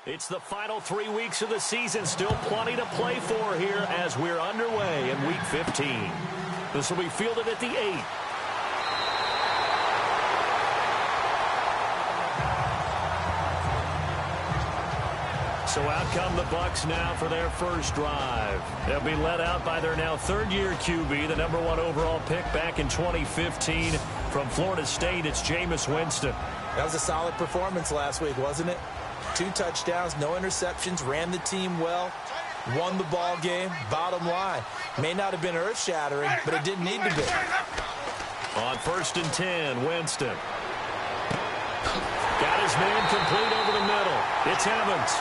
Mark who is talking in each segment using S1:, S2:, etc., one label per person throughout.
S1: It's the final 3 weeks of the season. Still plenty to play for here as we're underway in Week 15. This will be fielded at the 8. So out come the Bucs now for their first drive. They'll be led out by their now third-year QB, the number 1 overall pick back in 2015 from Florida State. It's Jameis Winston.
S2: That was a solid performance last week, wasn't it? 2 touchdowns, no interceptions, ran the team well, won the ball game. Bottom line, may not have been earth-shattering, but it didn't need to be.
S1: On 1st and 10, Winston. Got his man complete over the middle. It's Evans.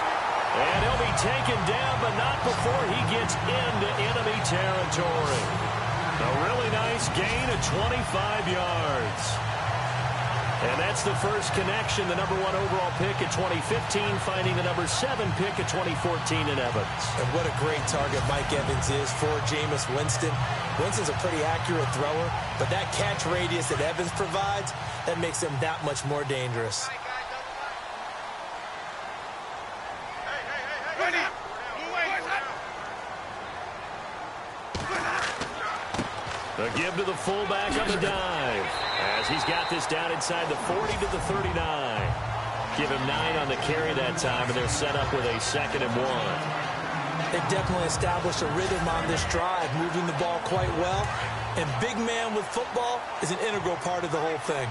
S1: And he'll be taken down, but not before he gets into enemy territory. A really nice gain of 25 yards. And that's the first connection, the number 1 overall pick at 2015, finding the number 7 pick at 2014 in Evans.
S2: And what a great target Mike Evans is for Jameis Winston. Winston's a pretty accurate thrower, but that catch radius that Evans provides, that makes him that much more dangerous.
S1: The give to the fullback on the dive as he's got this down inside the 40 to the 39. Give him 9 on the carry that time, and they're set up with a 2nd and 1.
S2: They definitely established a rhythm on this drive, moving the ball quite well. And big man with football is an integral part of the whole thing.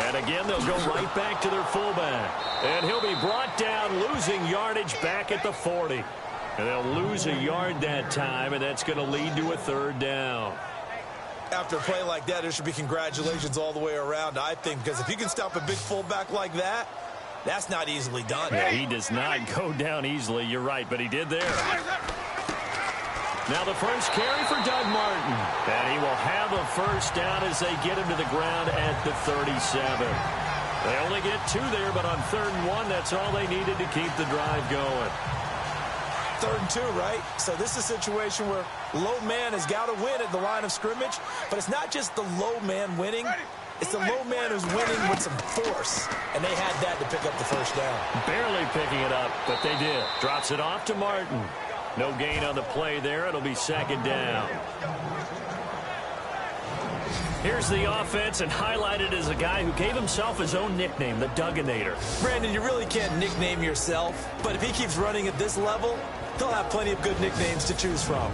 S1: And again, they'll go right back to their fullback. And he'll be brought down, losing yardage back at the 40. And they'll lose a yard that time, and that's going to lead to a 3rd down.
S2: After a play like that, there should be congratulations all the way around, I think, because if you can stop a big fullback like that, that's not easily done.
S1: Yeah, he does not go down easily. You're right, but he did there. Now the first carry for Doug Martin. And he will have a 1st down as they get him to the ground at the 37. They only get 2 there, but on 3rd and 1, that's all they needed to keep the drive going.
S2: 3rd and 2, right? So this is a situation where low man has got to win at the line of scrimmage, but it's not just the low man winning. It's the low man who's winning with some force, and they had that to pick up the 1st down. Barely
S1: picking it up, but they did. Drops it off to Martin. No gain on the play there. It'll be 2nd down. Here's the offense, and highlighted as a guy who gave himself his own nickname, the Dugginator.
S2: Brandon, you really can't nickname yourself, but if he keeps running at this level, he'll have plenty of good nicknames to choose from.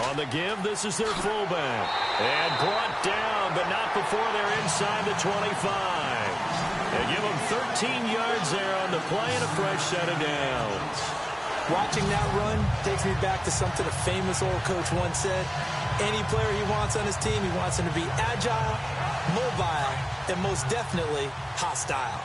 S1: On the give, this is their fullback. And brought down, but not before they're inside the 25. They give them 13 yards there on the play and a fresh set of downs.
S2: Watching that run takes me back to something a famous old coach once said. Any player he wants on his team, he wants him to be agile, mobile, and most definitely hostile.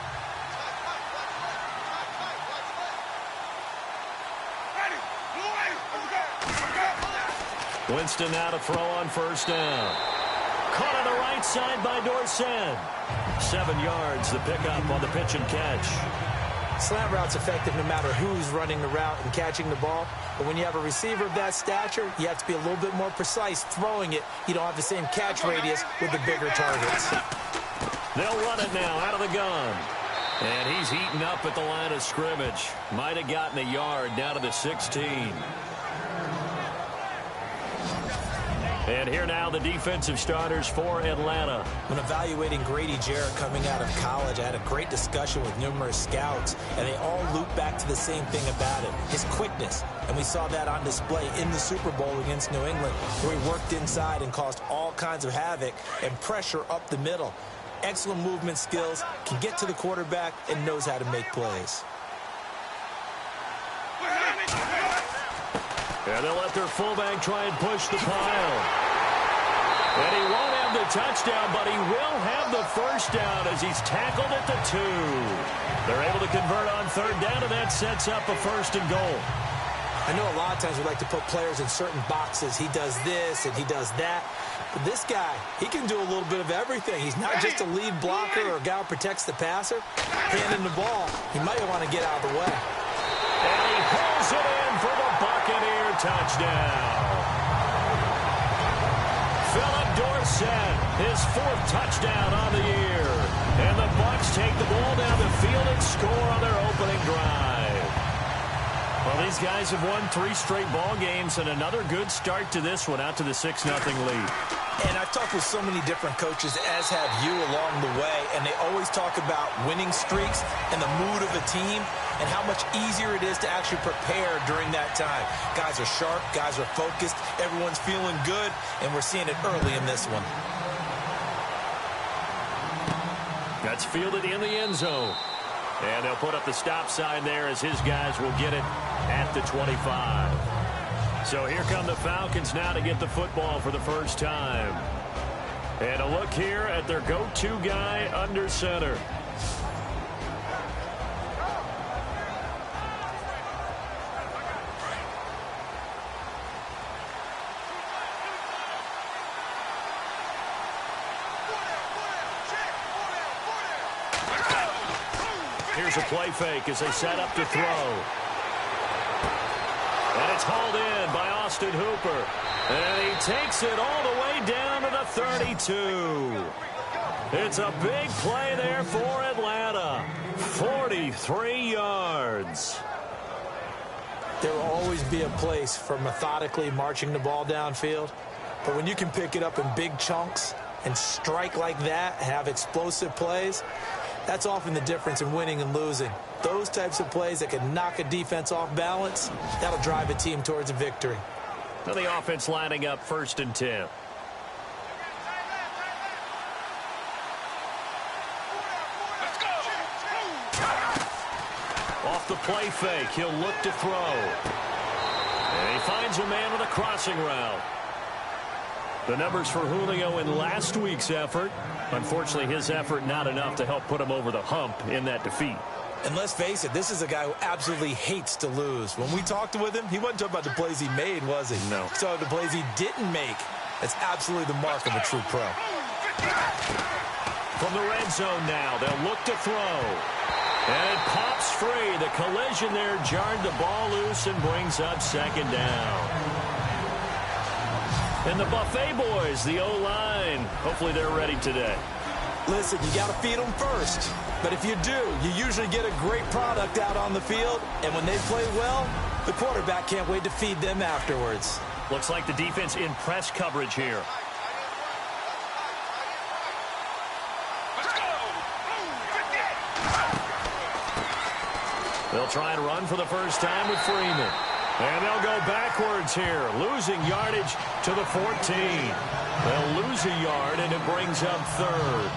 S1: Winston now to throw on 1st down. Caught on the right side by Dorsett. 7 yards, the pickup on the pitch and catch.
S2: Slant route's effective no matter who's running the route and catching the ball. But when you have a receiver of that stature, you have to be a little bit more precise throwing it. You don't have the same catch radius with the bigger targets.
S1: They'll run it now out of the gun. And he's heating up at the line of scrimmage. Might have gotten a yard down to the 16. And here now the defensive starters for Atlanta.
S2: When evaluating Grady Jarrett coming out of college, I had a great discussion with numerous scouts, and they all loop back to the same thing about it, his quickness. And we saw that on display in the Super Bowl against New England, where he worked inside and caused all kinds of havoc and pressure up the middle. Excellent movement skills, can get to the quarterback, and knows how to make plays.
S1: And they'll let their fullback try and push the pile. And he won't have the touchdown, but he will have the 1st down as he's tackled at the 2. They're able to convert on 3rd down, and that sets up a 1st and goal.
S2: I know a lot of times we like to put players in certain boxes. He does this and he does that. But this guy, he can do a little bit of everything. He's not just a lead blocker or a guy who protects the passer. Handing the ball, he might want to get out of the way.
S1: And he pulls it in for the Buccaneer touchdown. Philip Dorsett, his 4th touchdown on the year. And the Bucs take the ball down the field and score on their opening drive. Well, these guys have won 3 straight ball games, and another good start to this one, out to the 6-0 lead.
S2: And I've talked with so many different coaches, as have you, along the way, and they always talk about winning streaks and the mood of a team and how much easier it is to actually prepare during that time. Guys are sharp, guys are focused, everyone's feeling good, and we're seeing it early in this one.
S1: That's fielded in the end zone. And they'll put up the stop sign there as his guys will get it at the 25. So here come the Falcons now to get the football for the first time. And a look here at their go-to guy under center. Here's a play fake as they set up to throw. And it's hauled in by Austin Hooper. And he takes it all the way down to the 32. It's a big play there for Atlanta. 43 yards.
S2: There will always be a place for methodically marching the ball downfield. But when you can pick it up in big chunks and strike like that, have explosive plays, that's often the difference in winning and losing. Those types of plays that can knock a defense off balance, that'll drive a team towards a victory.
S1: So the offense lining up 1st and 10. Off the play fake, he'll look to throw. And he finds a man with a crossing route. The numbers for Julio in last week's effort. Unfortunately, his effort not enough to help put him over the hump in that defeat.
S2: And let's face it, this is a guy who absolutely hates to lose. When we talked with him, he wasn't talking about the plays he made, was he?
S1: No.
S2: He talked about the plays he didn't make. That's absolutely the mark of a true pro.
S1: From the red zone now, they'll look to throw. And it pops free. The collision there jarred the ball loose and brings up 2nd down. And the Buffet boys, the O-line, hopefully they're ready today.
S2: Listen, you got to feed them first. But if you do, you usually get a great product out on the field. And when they play well, the quarterback can't wait to feed them afterwards.
S1: Looks like the defense in press coverage here. They'll try and run for the first time with Freeman. And they'll go backwards here, losing yardage to the 14. They'll lose a yard, and it brings up 3rd.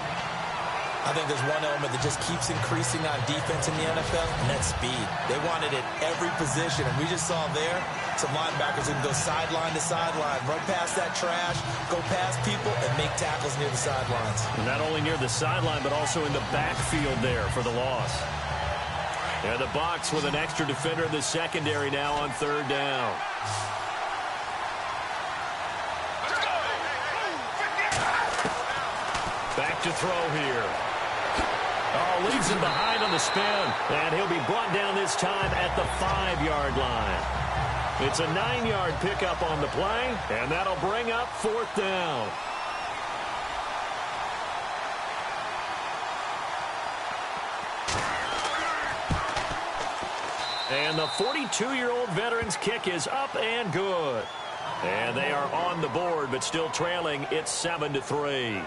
S2: I think there's one element that just keeps increasing on defense in the NFL, and that's speed. They want it at every position, and we just saw there some linebackers who can go sideline to sideline, run past that trash, go past people, and make tackles near the sidelines.
S1: And not only near the sideline, but also in the backfield there for the loss. And the Bucs with an extra defender in the secondary now on 3rd down. Back to throw here. Oh, leaves him behind on the spin. And he'll be brought down this time at the 5-yard line. It's a 9-yard pickup on the play, and that'll bring up 4th down. And the 42-year-old veteran's kick is up and good. And they are on the board, but still trailing. It's 7-3.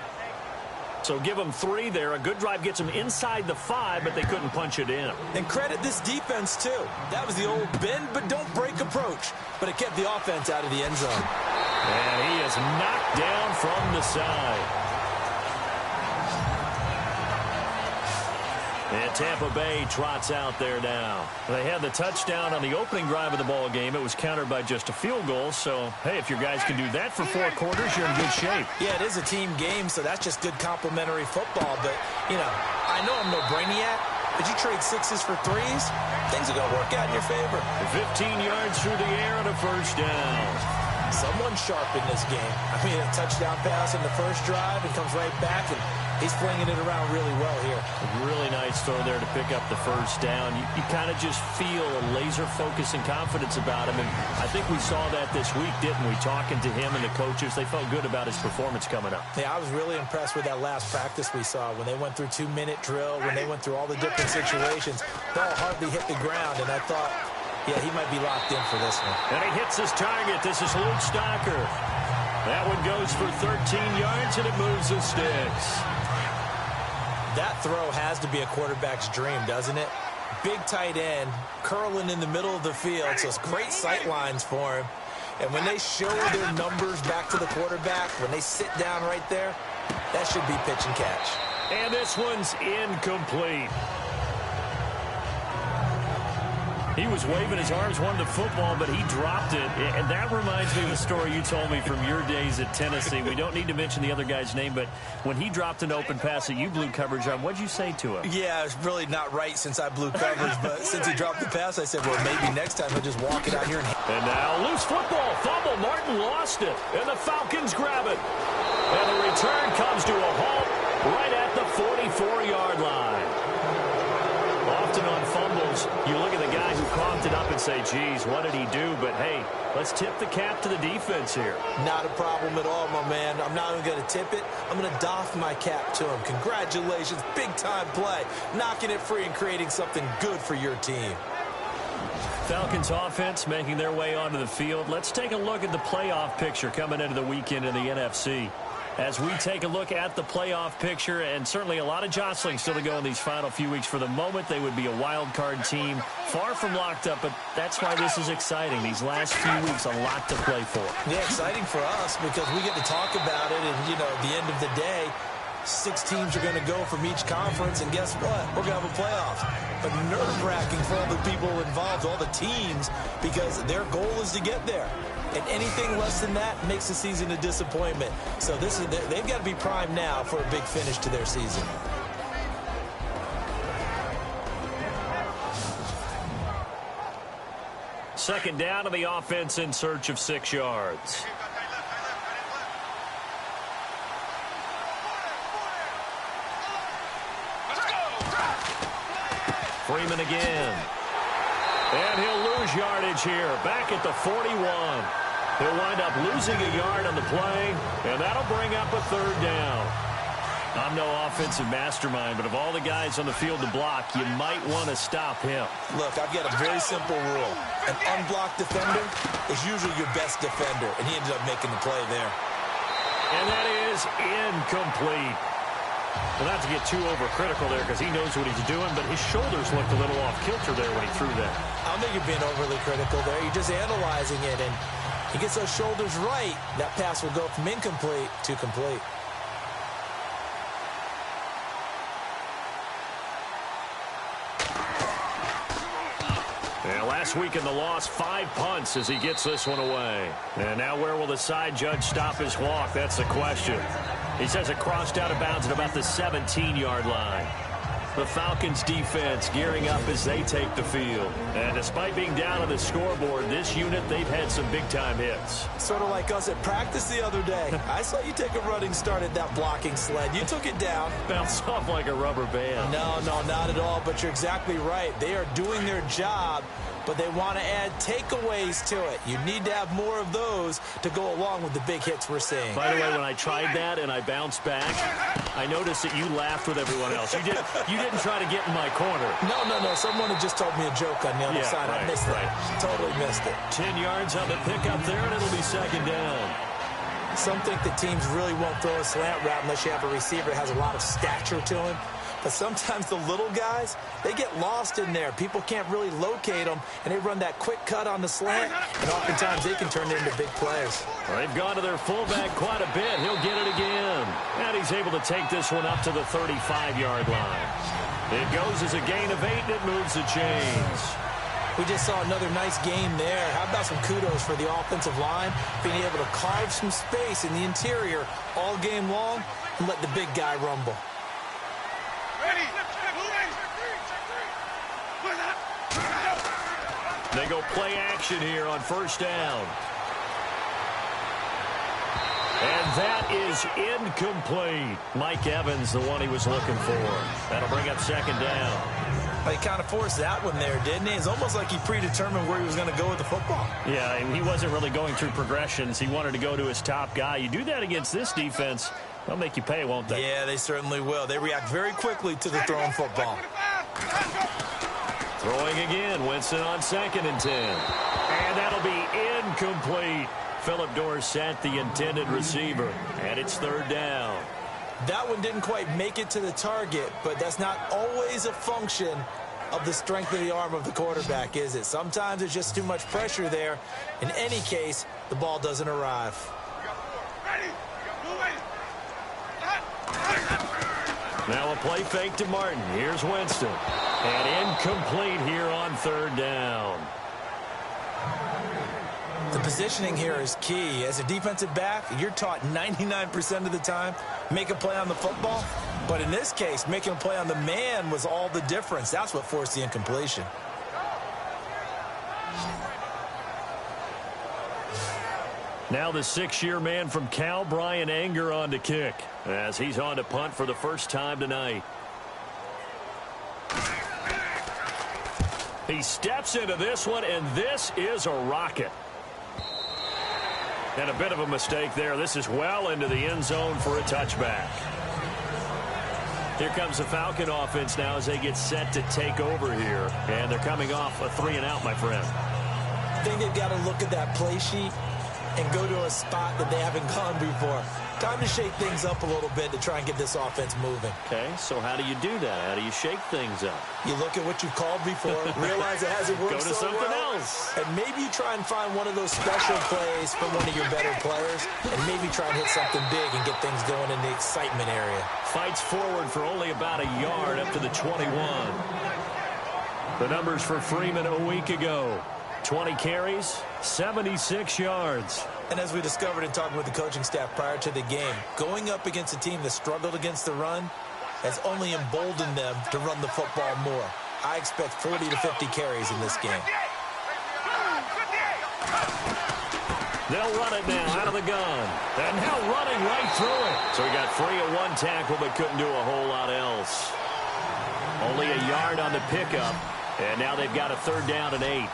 S1: So give them 3 there. A good drive gets them inside the 5, but they couldn't punch it in.
S2: And credit this defense, too. That was the old bend but don't break approach. But it kept the offense out of the end zone.
S1: And he is knocked down from the side. And Tampa Bay trots out there now. They had the touchdown on the opening drive of the ball game. It was countered by just a field goal. So, hey, if your guys can do that for 4 quarters, you're in good shape.
S2: Yeah, it is a team game, so that's just good complimentary football. But, you know, I know I'm no brainiac, but you trade 6s for 3s, things are going to work out in your favor.
S1: 15 yards through the air and a first down.
S2: Someone sharp in this game. I mean, a touchdown pass in the first drive and comes right back, and he's flinging it around really well here.
S1: A really nice throw there to pick up the first down. You kind of just feel a laser focus and confidence about him, and I think we saw that this week, didn't we? Talking to him and the coaches, they felt good about his performance coming up.
S2: Yeah, I was really impressed with that last practice we saw when they went through 2-minute drill, when they went through all the different situations. Ball hardly hit the ground, and I thought, yeah, he might be locked in for this one.
S1: And he hits his target. This is Luke Stocker. That one goes for 13 yards, and it moves the sticks.
S2: That throw has to be a quarterback's dream, doesn't it? Big tight end, curling in the middle of the field, so it's great sight lines for him. And when they show their numbers back to the quarterback, when they sit down right there, that should be pitch and catch.
S1: And this one's incomplete. He was waving his arms, wanted the football, but he dropped it. And that reminds me of the story you told me from your days at Tennessee. We don't need to mention the other guy's name, but when he dropped an open pass that you blew coverage on, what'd you say to him?
S2: Yeah, it's really not right since I blew coverage, but since he dropped the pass, I said, well, maybe next time he'll just walk it out here.
S1: And now, loose football, fumble. Martin lost it, and the Falcons grab it. And the return comes to a halt right at the 44-yard line. Often on fumbles, you look at the guy who coughed it up and say, geez, what did he do? But, hey, let's tip the cap to the defense here.
S2: Not a problem at all, my man. I'm not even going to tip it. I'm going to doff my cap to him. Congratulations, big-time play. Knocking it free and creating something good for your team.
S1: Falcons offense making their way onto the field. Let's take a look at the playoff picture coming into the weekend in the NFC. As we take a look at the playoff picture, and certainly a lot of jostling still to go in these final few weeks. For the moment, they would be a wild card team, far from locked up, but that's why this is exciting. These last few weeks, a lot to play for.
S2: Yeah, exciting for us because we get to talk about it, and, you know, at the end of the day, 6 teams are going to go from each conference, and guess what? We're going to have a playoffs. But nerve-wracking for all the people involved, all the teams, because their goal is to get there. And anything less than that makes the season a disappointment. So they've got to be primed now for a big finish to their season.
S1: Second down to the offense in search of 6 yards. Freeman again. And he'll lose yardage here, back at the 41. He'll wind up losing a yard on the play, and that'll bring up a third down. I'm no offensive mastermind, but of all the guys on the field to block, you might want to stop him.
S2: Look, I've got a very simple rule. An unblocked defender is usually your best defender, and he ended up making the play there.
S1: And that is incomplete. Well, not to get too overcritical there because he knows what he's doing, but his shoulders looked a little off kilter there when he threw that.
S2: I don't think you're being overly critical there. You're just analyzing it, and he gets those shoulders right. That pass will go from incomplete to complete.
S1: And last week in the loss, 5 punts as he gets this one away. And now where will the side judge stop his walk? That's the question. He says it crossed out of bounds at about the 17-yard line. The Falcons defense gearing up as they take the field. And despite being down on the scoreboard, this unit, they've had some big-time hits.
S2: Sort of like us at practice the other day. I saw you take a running start at that blocking sled. You took it down.
S1: Bounced off like a rubber band.
S2: No, not at all, but you're exactly right. They are doing their job, but they want to add takeaways to it. You need to have more of those to go along with the big hits we're seeing.
S1: By the way, when I tried that and I bounced back, I noticed that you laughed with everyone else. You didn't try to get in my corner.
S2: No. Someone had just told me a joke on the other side.
S1: Right,
S2: I missed that. Totally missed it.
S1: 10 yards on the pickup there, and it'll be second down.
S2: Some think the teams really won't throw a slant route unless you have a receiver that has a lot of stature to him. But sometimes the little guys, they get lost in there. People can't really locate them, and they run that quick cut on the slant, and oftentimes they can turn it into big plays.
S1: Well, they've gone to their fullback quite a bit. He'll get it again. And he's able to take this one up to the 35-yard line. It goes as a gain of 8, and it moves the chains.
S2: We just saw another nice game there. How about some kudos for the offensive line, being able to carve some space in the interior all game long and let the big guy rumble.
S1: They go play action here on first down. And that is incomplete. Mike Evans, the one he was looking for. That'll bring up second down.
S2: He kind of forced that one there, didn't he? It's almost like he predetermined where he was going to go with the football.
S1: Yeah, and he wasn't really going through progressions. He wanted to go to his top guy. You do that against this defense, they'll make you pay, won't they?
S2: Yeah, they certainly will. They react very quickly to the thrown football.
S1: Throwing again, Winston on 2nd and 10. And that'll be incomplete. Phillip Dorsett, the intended receiver, and it's 3rd down.
S2: That one didn't quite make it to the target, but that's not always a function of the strength of the arm of the quarterback, is it? Sometimes it's just too much pressure there. In any case, the ball doesn't arrive.
S1: Now a play fake to Martin. Here's Winston. And incomplete here on 3rd down.
S2: The positioning here is key. As a defensive back, you're taught 99% of the time, make a play on the football. But in this case, making a play on the man was all the difference. That's what forced the incompletion.
S1: Now the 6-year man from Cal, Brian Anger, on to kick, as he's on to punt for the first time tonight. He steps into this one, and this is a rocket. And a bit of a mistake there. This is well into the end zone for a touchback. Here comes the Falcon offense now as they get set to take over here. And they're coming off a 3-and-out, my friend.
S2: I think they've got to look at that play sheet and go to a spot that they haven't gone before. Time to shake things up a little bit to try and get this offense moving.
S1: Okay, so how do you do that? How do you shake things up?
S2: You look at what you've called before, realize it hasn't worked
S1: so well. Go to something else.
S2: And maybe you try and find one of those special plays from one of your better players, and maybe try and hit something big and get things going in the excitement area.
S1: Fights forward for only about a yard up to the 21. The numbers for Freeman a week ago. 20 carries, 76 yards.
S2: And as we discovered in talking with the coaching staff prior to the game, going up against a team that struggled against the run has only emboldened them to run the football more. I expect 40 to 50 carries in this game.
S1: They'll run it now out of the gun. And now running right through it. So he got free of one tackle but couldn't do a whole lot else. Only a yard on the pickup. And now they've got a 3rd down and 8.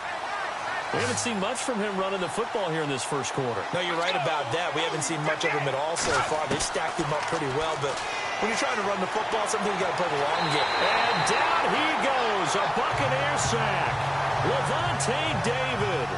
S1: We haven't seen much from him running the football here in this first quarter.
S2: No, you're right about that. We haven't seen much of him at all so far. They've stacked him up pretty well, but when you're trying to run the football, something you got to play the long game.
S1: And down he goes, a Buccaneer sack. Levante David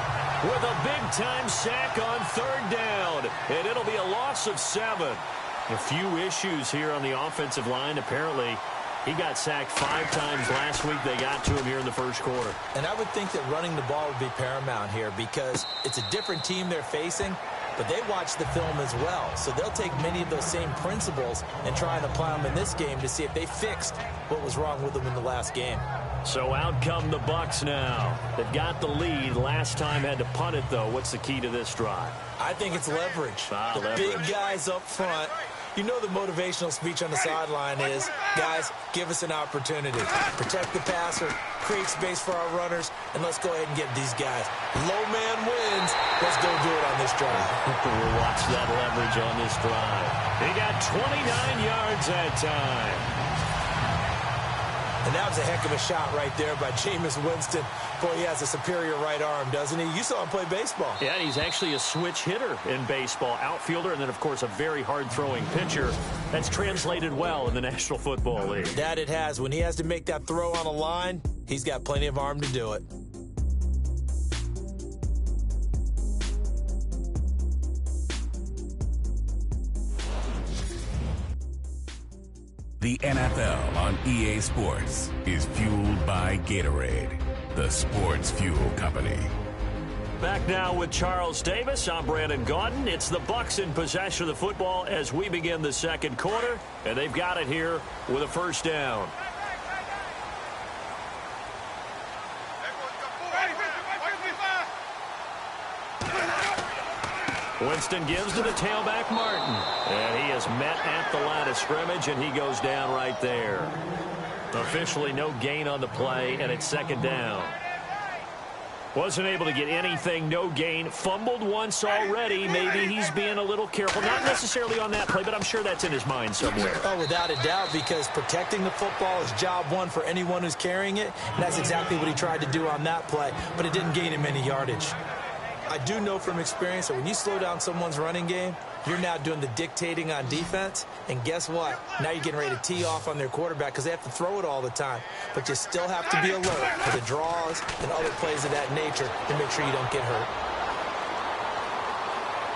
S1: with a big-time sack on 3rd down, and it'll be a loss of 7. A few issues here on the offensive line, apparently. He got sacked 5 times last week. They got to him here in the first quarter.
S2: And I would think that running the ball would be paramount here because it's a different team they're facing, but they watch the film as well. So they'll take many of those same principles and try and apply them in this game to see if they fixed what was wrong with them in the last game.
S1: So out come the Bucs now. They've got the lead. Last time had to punt it, though. What's the key to this drive?
S2: I think it's leverage. The big guys up front. You know the motivational speech on the sideline is, guys, give us an opportunity. Protect the passer, create space for our runners, and let's go ahead and get these guys. Low man wins. Let's go do it on this drive.
S1: We'll watch that leverage on this drive. He got 29 yards that time.
S2: And that was a heck of a shot right there by Jameis Winston. Boy, he has a superior right arm, doesn't he? You saw him play baseball.
S1: Yeah, he's actually a switch hitter in baseball. Outfielder, and then, of course, a very hard-throwing pitcher. That's translated well in the National Football League.
S2: That it has. When he has to make that throw on a line, he's got plenty of arm to do it.
S3: The NFL on EA Sports is fueled by Gatorade, the sports fuel company.
S1: Back now with Charles Davis. I'm Brandon Gaudin. It's the Bucs in possession of the football as we begin the second quarter, and they've got it here with a first down. Winston gives to the tailback, Martin. And he is met at the line of scrimmage, and he goes down right there. Officially no gain on the play, and it's 2nd down. Wasn't able to get anything, no gain. Fumbled once already. Maybe he's being a little careful. Not necessarily on that play, but I'm sure that's in his mind somewhere.
S2: Oh, without a doubt, because protecting the football is job one for anyone who's carrying it. And that's exactly what he tried to do on that play, but it didn't gain him any yardage. I do know from experience that when you slow down someone's running game, you're now doing the dictating on defense. And guess what? Now you're getting ready to tee off on their quarterback because they have to throw it all the time. But you still have to be alert for the draws and other plays of that nature to make sure you don't get hurt.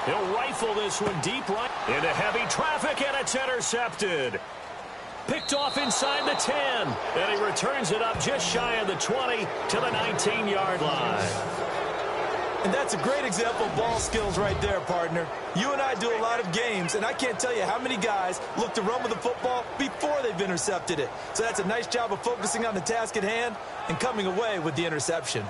S1: He'll rifle this one deep right into heavy traffic, and it's intercepted. Picked off inside the 10, and he returns it up just shy of the 20 to the 19-yard line.
S2: And that's a great example of ball skills right there, partner. You and I do a lot of games, and I can't tell you how many guys look to run with the football before they've intercepted it. So that's a nice job of focusing on the task at hand and coming away with the interception.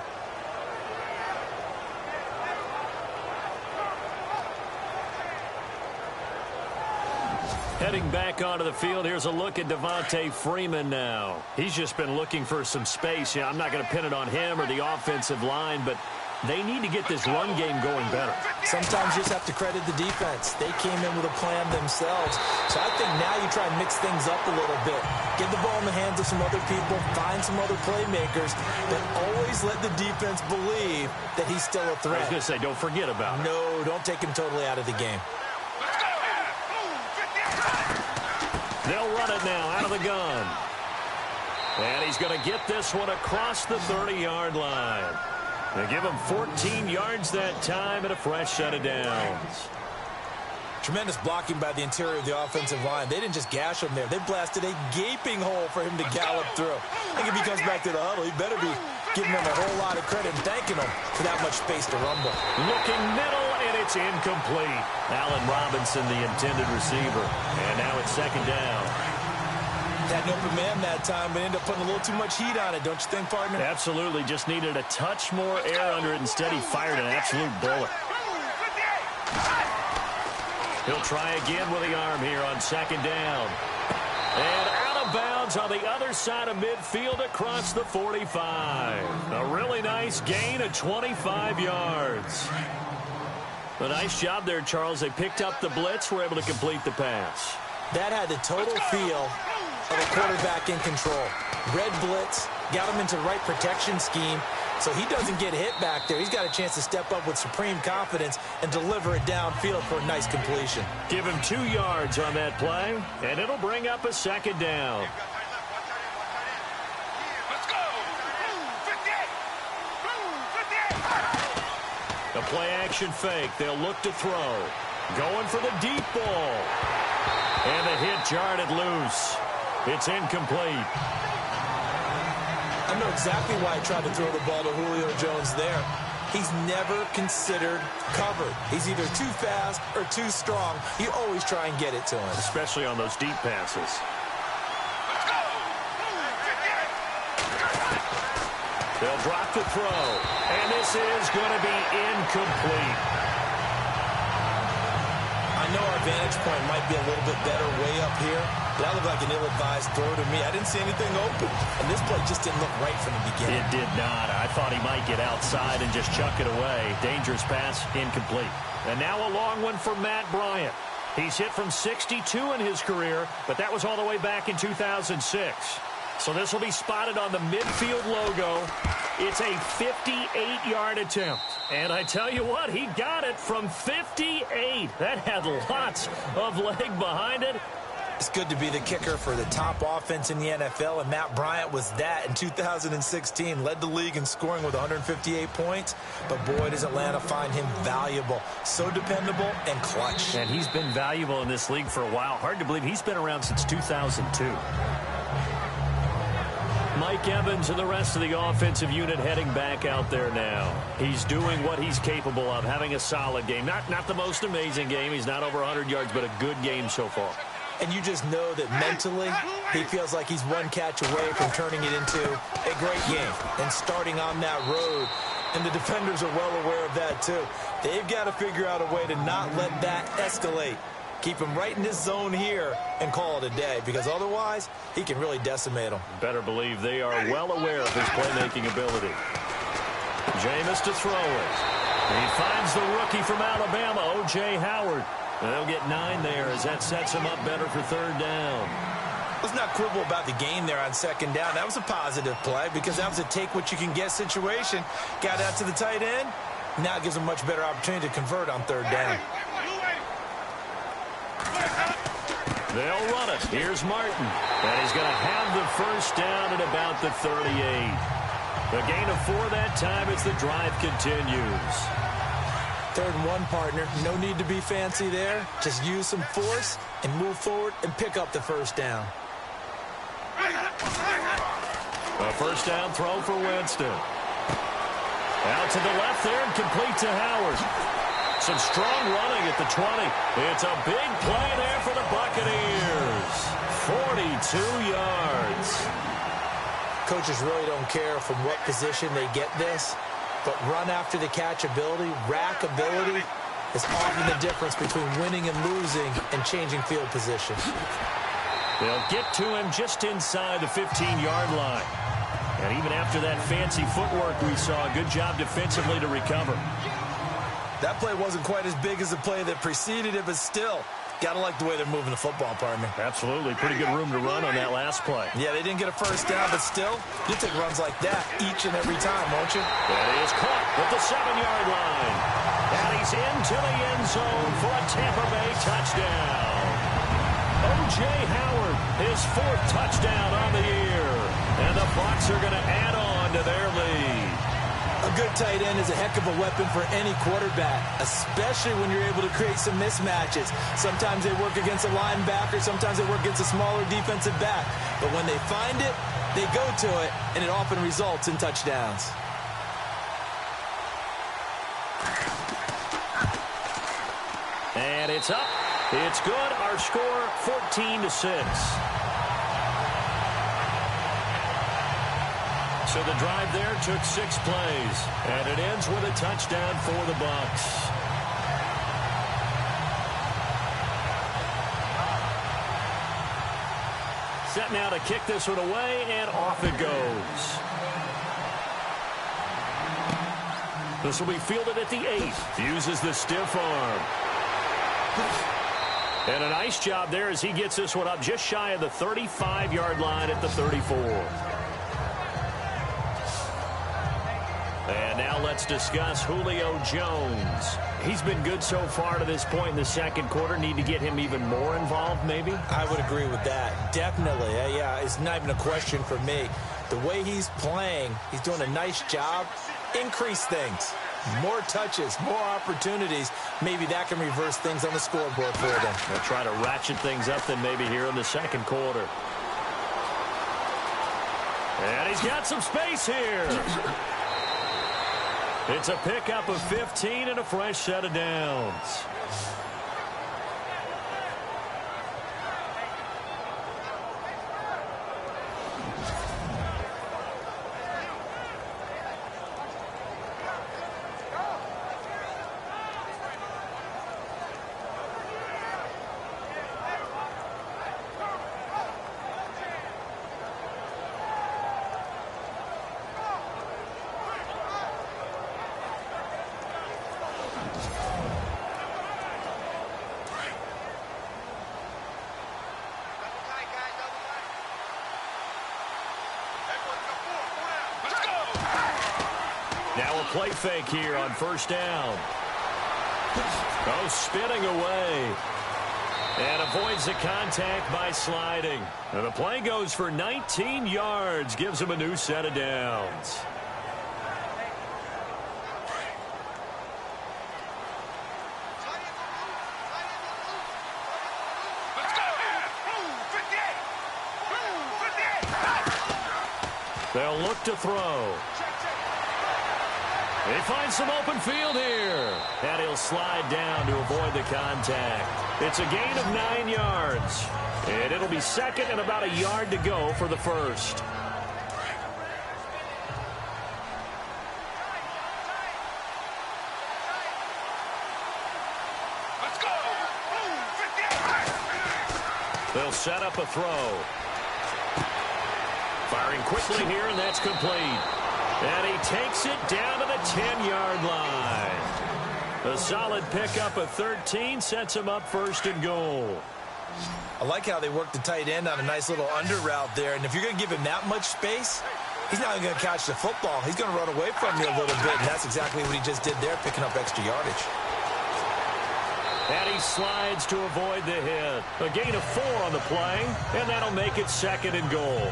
S1: Heading back onto the field, here's a look at Devontae Freeman now. He's just been looking for some space. Yeah, I'm not going to pin it on him or the offensive line, but they need to get this run game going better.
S2: Sometimes you just have to credit the defense. They came in with a plan themselves. So I think now you try and mix things up a little bit. Get the ball in the hands of some other people, find some other playmakers, but always let the defense believe that he's still a threat.
S1: I was going to say, don't forget about it.
S2: No, don't take him totally out of the game.
S1: They'll run it now out of the gun. And he's going to get this one across the 30-yard line. They give him 14 yards that time and a fresh set of downs.
S2: Tremendous blocking by the interior of the offensive line. They didn't just gash him there. They blasted a gaping hole for him to gallop through. I think if he comes back to the huddle, he better be giving them a whole lot of credit and thanking them for that much space to rumble.
S1: Looking middle, and it's incomplete. Allen Robinson, the intended receiver. And now it's second down.
S2: Had an open man that time, but ended up putting a little too much heat on it, don't you think, partner?
S1: Absolutely. Just needed a touch more air under it. Instead, he fired an absolute bullet. He'll try again with the arm here on second down. And out of bounds on the other side of midfield across the 45. A really nice gain of 25 yards. A nice job there, Charles. They picked up the blitz, were able to complete the pass.
S2: That had the total feel of a quarterback in control. Red blitz, got him into the right protection scheme, so he doesn't get hit back there. He's got a chance to step up with supreme confidence and deliver it downfield for a nice completion.
S1: Give him 2 yards on that play, and it'll bring up a second down. A play-action fake. They'll look to throw. Going for the deep ball. And the hit jarred it loose. It's incomplete.
S2: I know exactly why he tried to throw the ball to Julio Jones there. He's never considered covered. He's either too fast or too strong. You always try and get it to him.
S1: Especially on those deep passes. They'll drop the throw. And this is going to be incomplete.
S2: I know our vantage point might be a little bit better way up here, but that looked like an ill-advised throw to me. I didn't see anything open, and this play just didn't look right from the beginning.
S1: It did not. I thought he might get outside and just chuck it away. Dangerous pass, incomplete. And now a long one for Matt Bryant. He's hit from 62 in his career, but that was all the way back in 2006. So this will be spotted on the midfield logo. It's a 58-yard attempt. And I tell you what, he got it from 58. That had lots of leg behind it.
S2: It's good to be the kicker for the top offense in the NFL, and Matt Bryant was that in 2016. Led the league in scoring with 158 points, but boy, does Atlanta find him valuable. So dependable and clutch.
S1: And he's been valuable in this league for a while. Hard to believe he's been around since 2002. Mike Evans and the rest of the offensive unit heading back out there now. He's doing what he's capable of, having a solid game. Not the most amazing game. He's not over 100 yards, but a good game so far.
S2: And you just know that mentally, he feels like he's one catch away from turning it into a great game and starting on that road. And the defenders are well aware of that, too. They've got to figure out a way to not let that escalate. Keep him right in his zone here and call it a day, because otherwise he can really decimate them.
S1: Better believe they are well aware of his playmaking ability. Jameis to throw it. He finds the rookie from Alabama, O.J. Howard. They'll get 9 there as that sets him up better for 3rd down.
S2: Let's not quibble about the gain there on 2nd down. That was a positive play because that was a take-what-you-can-get situation. Got out to the tight end. Now it gives him a much better opportunity to convert on 3rd down.
S1: They'll run it. Here's Martin. And he's going to have the 1st down at about the 38. The gain of 4 that time as the drive continues.
S2: 3rd and 1, partner. No need to be fancy there. Just use some force and move forward and pick up the 1st down.
S1: A 1st down throw for Winston. Out to the left there and complete to Howard. Some strong running at the 20. It's a big play there for the Buccaneers. 42 yards.
S2: Coaches really don't care from what position they get this, but run after the catch ability, rack ability, is often the difference between winning and losing and changing field position.
S1: They'll get to him just inside the 15-yard line. And even after that fancy footwork we saw, a good job defensively to recover.
S2: That play wasn't quite as big as the play that preceded it, but still, got to like the way they're moving the football, partner.
S1: Absolutely. Pretty good room to run on that last play.
S2: Yeah, they didn't get a 1st down, but still, you take runs like that each and every time, won't you?
S1: That is caught at the 7-yard line. And he's into the end zone for a Tampa Bay touchdown. O.J. Howard, his 4th touchdown on the year. And the Bucs are going to add on to their lead.
S2: A good tight end is a heck of a weapon for any quarterback, especially when you're able to create some mismatches. Sometimes they work against a linebacker, sometimes they work against a smaller defensive back. But when they find it, they go to it, and it often results in touchdowns.
S1: And it's up. It's good. Our score, 14-6. So the drive there took 6 plays, and it ends with a touchdown for the Bucs. Set now to kick this one away, and off it goes. This will be fielded at the 8. Uses the stiff arm. And a nice job there as he gets this one up just shy of the 35-yard line at the 34. And now let's discuss Julio Jones. He's been good so far to this point in the 2nd quarter. Need to get him even more involved, maybe?
S2: I would agree with that. Definitely. Yeah, it's not even a question for me. The way he's playing, he's doing a nice job. Increase things. More touches, more opportunities. Maybe that can reverse things on the scoreboard for them.
S1: They'll try to ratchet things up then maybe here in the 2nd quarter. And he's got some space here. It's a pickup of 15 and a fresh set of downs. Now a play fake here on 1st down. Oh, spinning away. And avoids the contact by sliding. And the play goes for 19 yards. Gives him a new set of downs. They'll look to throw. He finds some open field here. And he'll slide down to avoid the contact. It's a gain of 9 yards. And it'll be 2nd and about a yard to go for the 1st.
S4: Let's go.
S1: They'll set up a throw. Firing quickly here, and that's complete. And he takes it down to the 10-yard line. A solid pickup of 13 sets him up first and goal.
S2: I like how they work the tight end on a nice little under route there. And if you're going to give him that much space, he's not going to catch the football. He's going to run away from you a little bit, and that's exactly what he just did there, picking up extra yardage.
S1: And he slides to avoid the hit. A gain of 4 on the play, and that'll make it second and goal.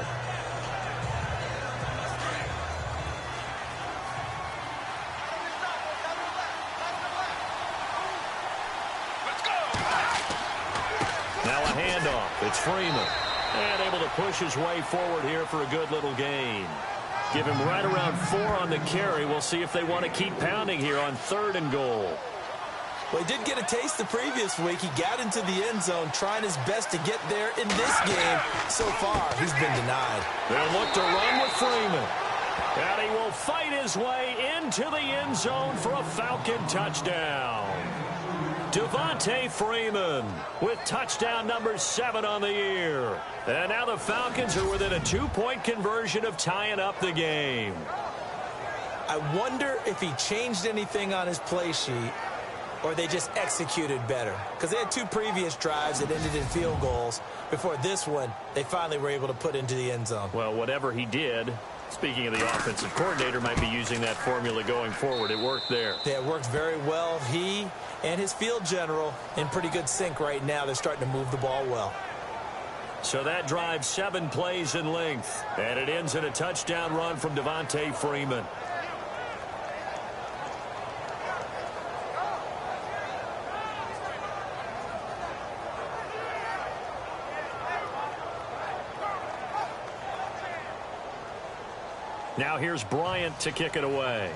S1: Now a handoff. It's Freeman. And able to push his way forward here for a good little gain. Give him right around 4 on the carry. We'll see if they want to keep pounding here on 3rd and goal.
S2: Well, he did get a taste the previous week. He got into the end zone trying his best to get there in this game. So far, he's been denied.
S1: They'll look to run with Freeman. And he will fight his way into the end zone for a Falcon touchdown. Devontae Freeman with touchdown number 7 on the year. And now the Falcons are within a 2-point conversion of tying up the game.
S2: I wonder if he changed anything on his play sheet or they just executed better. Because they had 2 previous drives that ended in field goals. Before this one, they finally were able to put into the end zone.
S1: Well, whatever he did, speaking of the offensive coordinator, might be using that formula going forward. It worked there.
S2: Yeah, it worked very well. He and his field general in pretty good sync right now. They're starting to move the ball well.
S1: So that drives 7 plays in length. And it ends in a touchdown run from Devontae Freeman. Now here's Bryant to kick it away.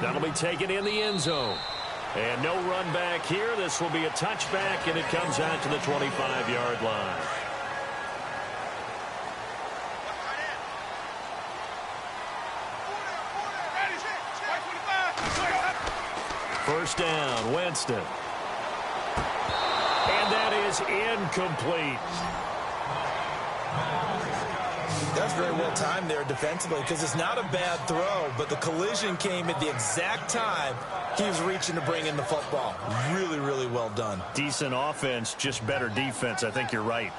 S1: That'll be taken in the end zone. And no run back here. This will be a touchback, and it comes out to the 25-yard line. First down, Winston. And that is incomplete.
S2: That's very well timed there defensively because it's not a bad throw, but the collision came at the exact time he was reaching to bring in the football. Really, really well done.
S1: Decent offense, just better defense. I think you're right.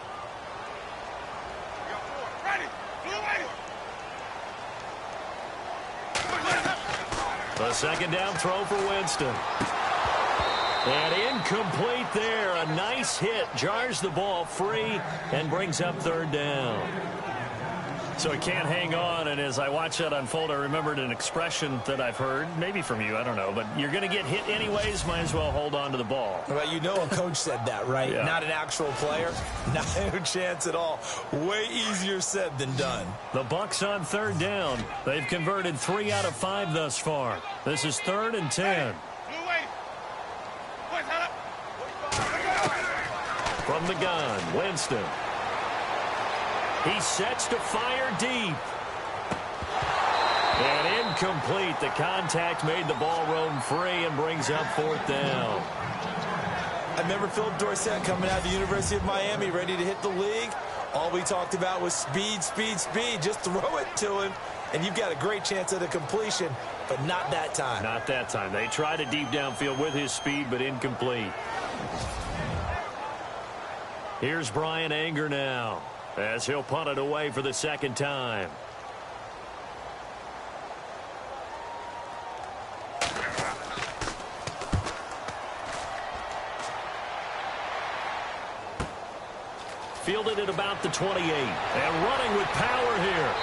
S1: The second down throw for Winston. And incomplete there. A nice hit. Jars the ball free and brings up 3rd down. So he can't hang on, and as I watch that unfold, I remembered an expression that I've heard, maybe from you, I don't know, but you're going to get hit anyways, might as well hold on to the ball.
S2: Well, you know a coach said that, right?
S1: Yeah. Not
S2: an actual player. No chance at all. Way easier said than done.
S1: The Bucs on 3rd down. They've converted 3 out of 5 thus far. This is 3rd and 10. From the gun, Winston. He sets to fire deep. And incomplete. The contact made the ball roam free and brings up 4th down.
S2: I remember Phil Dorsett coming out of the University of Miami ready to hit the league. All we talked about was speed, speed, speed. Just throw it to him, and you've got a great chance at a completion, but not that time.
S1: Not that time. They tried it deep downfield with his speed, but incomplete. Here's Brian Anger now, as he'll punt it away for the 2nd time. Fielded at about the 28. And running with power here.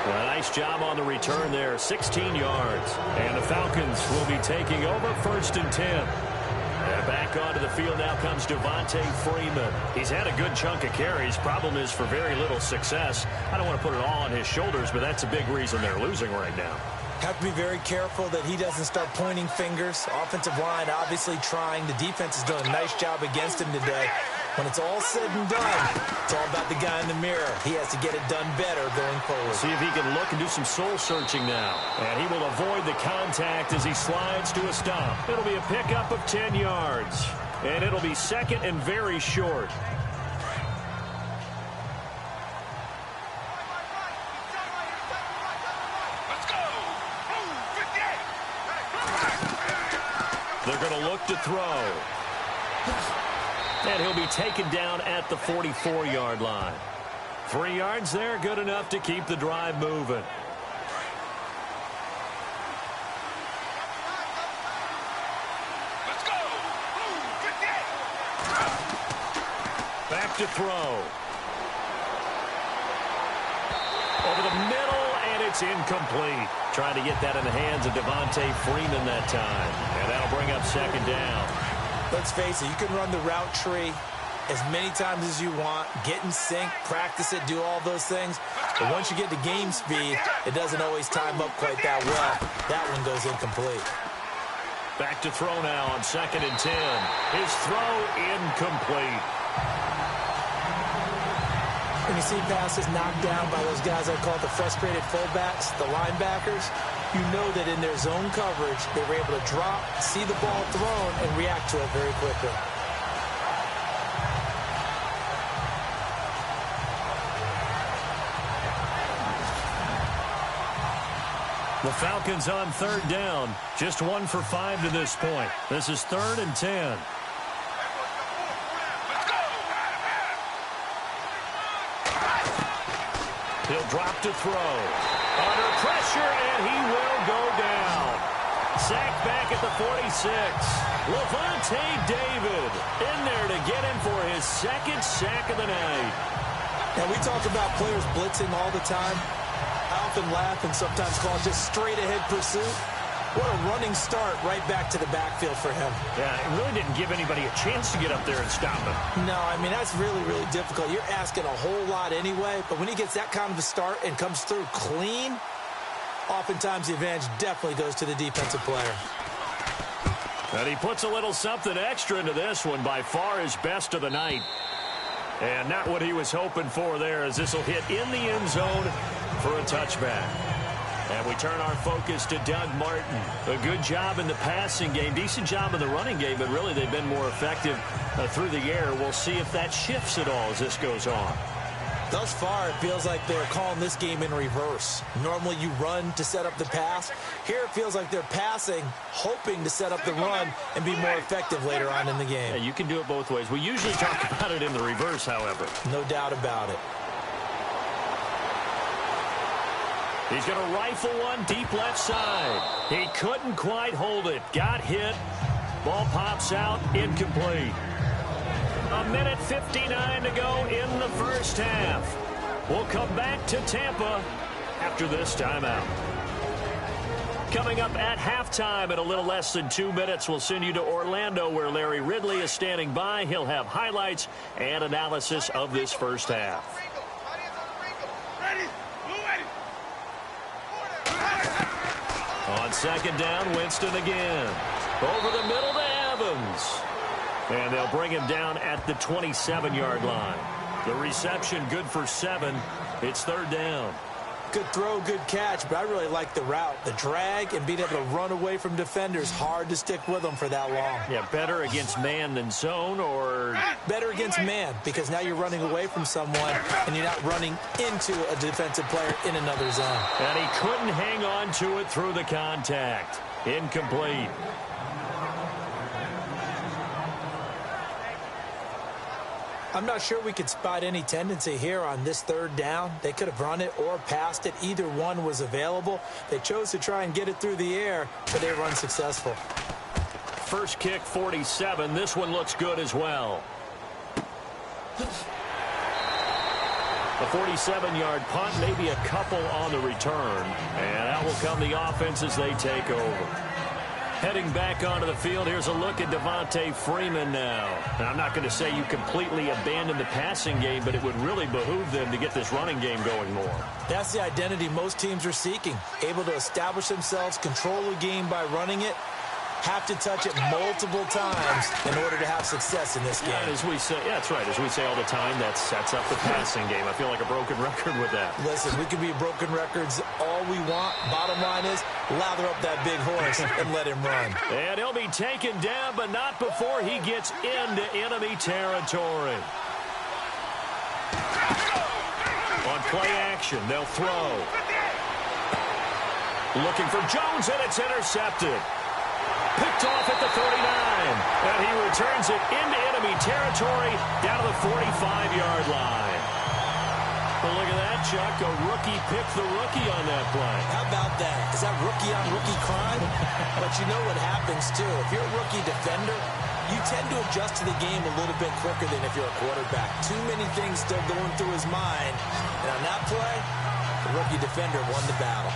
S1: Well, nice job on the return there. 16 yards. And the Falcons will be taking over 1st and 10. And back onto the field now comes Devontae Freeman. He's had a good chunk of carries. Problem is for very little success. I don't want to put it all on his shoulders, but that's a big reason they're losing right now.
S2: Have to be very careful that he doesn't start pointing fingers. Offensive line obviously trying. The defense has done a nice job against him today. When it's all said and done, it's all about the guy in the mirror. He has to get it done better going forward.
S1: See if he can look and do some soul searching now. And he will avoid the contact as he slides to a stop. It'll be a pickup of 10 yards. And it'll be 2nd and very short. They're going to look to throw. And he'll be taken down at the 44-yard line. 3 yards there, good enough to keep the drive moving.
S4: Let's go.
S1: Back to throw. Over the middle, and it's incomplete. Trying to get that in the hands of Devontae Freeman that time. And that'll bring up second down.
S2: Let's face it, you can run the route tree as many times as you want, get in sync, practice it, do all those things. But once you get to game speed, it doesn't always time up quite that well. That one goes incomplete.
S1: Back to throw now on 2nd and 10. His throw incomplete.
S2: When you see passes knocked down by those guys I call the frustrated fullbacks, the linebackers, you know that in their zone coverage, they were able to drop, see the ball thrown, and react to it very quickly.
S1: The Falcons on 3rd down. Just 1 for 5 to this point. This is 3rd and 10. He'll drop to throw. Under pressure, and he will go down. Sacked back at the 46. Levante David in there to get him for his 2nd sack of the night.
S2: Now, we talk about players blitzing all the time. I often laugh and sometimes call it just straight-ahead pursuit. What a running start right back to the backfield for him.
S1: Yeah, it really didn't give anybody a chance to get up there and stop him.
S2: No, I mean, that's really, really difficult. You're asking a whole lot anyway, but when he gets that kind of a start and comes through clean, oftentimes the advantage definitely goes to the defensive player.
S1: And he puts a little something extra into this one, by far his best of the night. And not what he was hoping for there, as this will hit in the end zone for a touchback. And we turn our focus to Doug Martin. A good job in the passing game, decent job in the running game, but really they've been more effective through the air. We'll see if that shifts at all as this goes on.
S2: Thus far, it feels like they're calling this game in reverse. Normally you run to set up the pass. Here it feels like they're passing, hoping to set up the run and be more effective later on in the game.
S1: Yeah, you can do it both ways. We usually talk about it in the reverse, however.
S2: No doubt about it.
S1: He's going to rifle one deep left side. He couldn't quite hold it. Got hit. Ball pops out. Incomplete. 1:59 to go in the first half. We'll come back to Tampa after this timeout. Coming up at halftime in a little less than 2 minutes, we'll send you to Orlando where Larry Ridley is standing by. He'll have highlights and analysis of this first half. On 2nd down, Winston again. Over the middle to Evans. And they'll bring him down at the 27-yard line. The reception good for 7. It's 3rd down.
S2: Good throw, good catch, but I really like the route. The drag and being able to run away from defenders, hard to stick with them for that long.
S1: Yeah, better against man than zone, or?
S2: Better against man, because now you're running away from someone and you're not running into a defensive player in another zone.
S1: And he couldn't hang on to it through the contact. Incomplete.
S2: I'm not sure we could spot any tendency here on this 3rd down. They could have run it or passed it. Either one was available. They chose to try and get it through the air, but they were unsuccessful.
S1: First kick, 47. This one looks good as well. A 47-yard punt, maybe a couple on the return. And out will come the offense as they take over. Heading back onto the field, here's a look at Devontae Freeman now. And I'm not going to say you completely abandon the passing game, but it would really behoove them to get this running game going more.
S2: That's the identity most teams are seeking. Able to establish themselves, control the game by running it, have to touch it multiple times in order to have success in this game.
S1: Yeah, as we say, yeah, that's right. As we say all the time, that sets up the passing game. I feel like a broken record with that.
S2: Listen, we can be broken records all we want. Bottom line is, lather up that big horse and let him run.
S1: And he'll be taken down, but not before he gets into enemy territory. On play action, they'll throw. Looking for Jones, and it's intercepted. picked off at the 39. And he returns it into enemy territory down to the 45-yard line. Well, look at that, Chuck. A rookie picked the rookie on that play.
S2: How about that? Is that rookie-on-rookie crime? But you know what happens, too. If you're a rookie defender, you tend to adjust to the game a little bit quicker than if you're a quarterback. Too many things still going through his mind. And on that play, the rookie defender won the battle.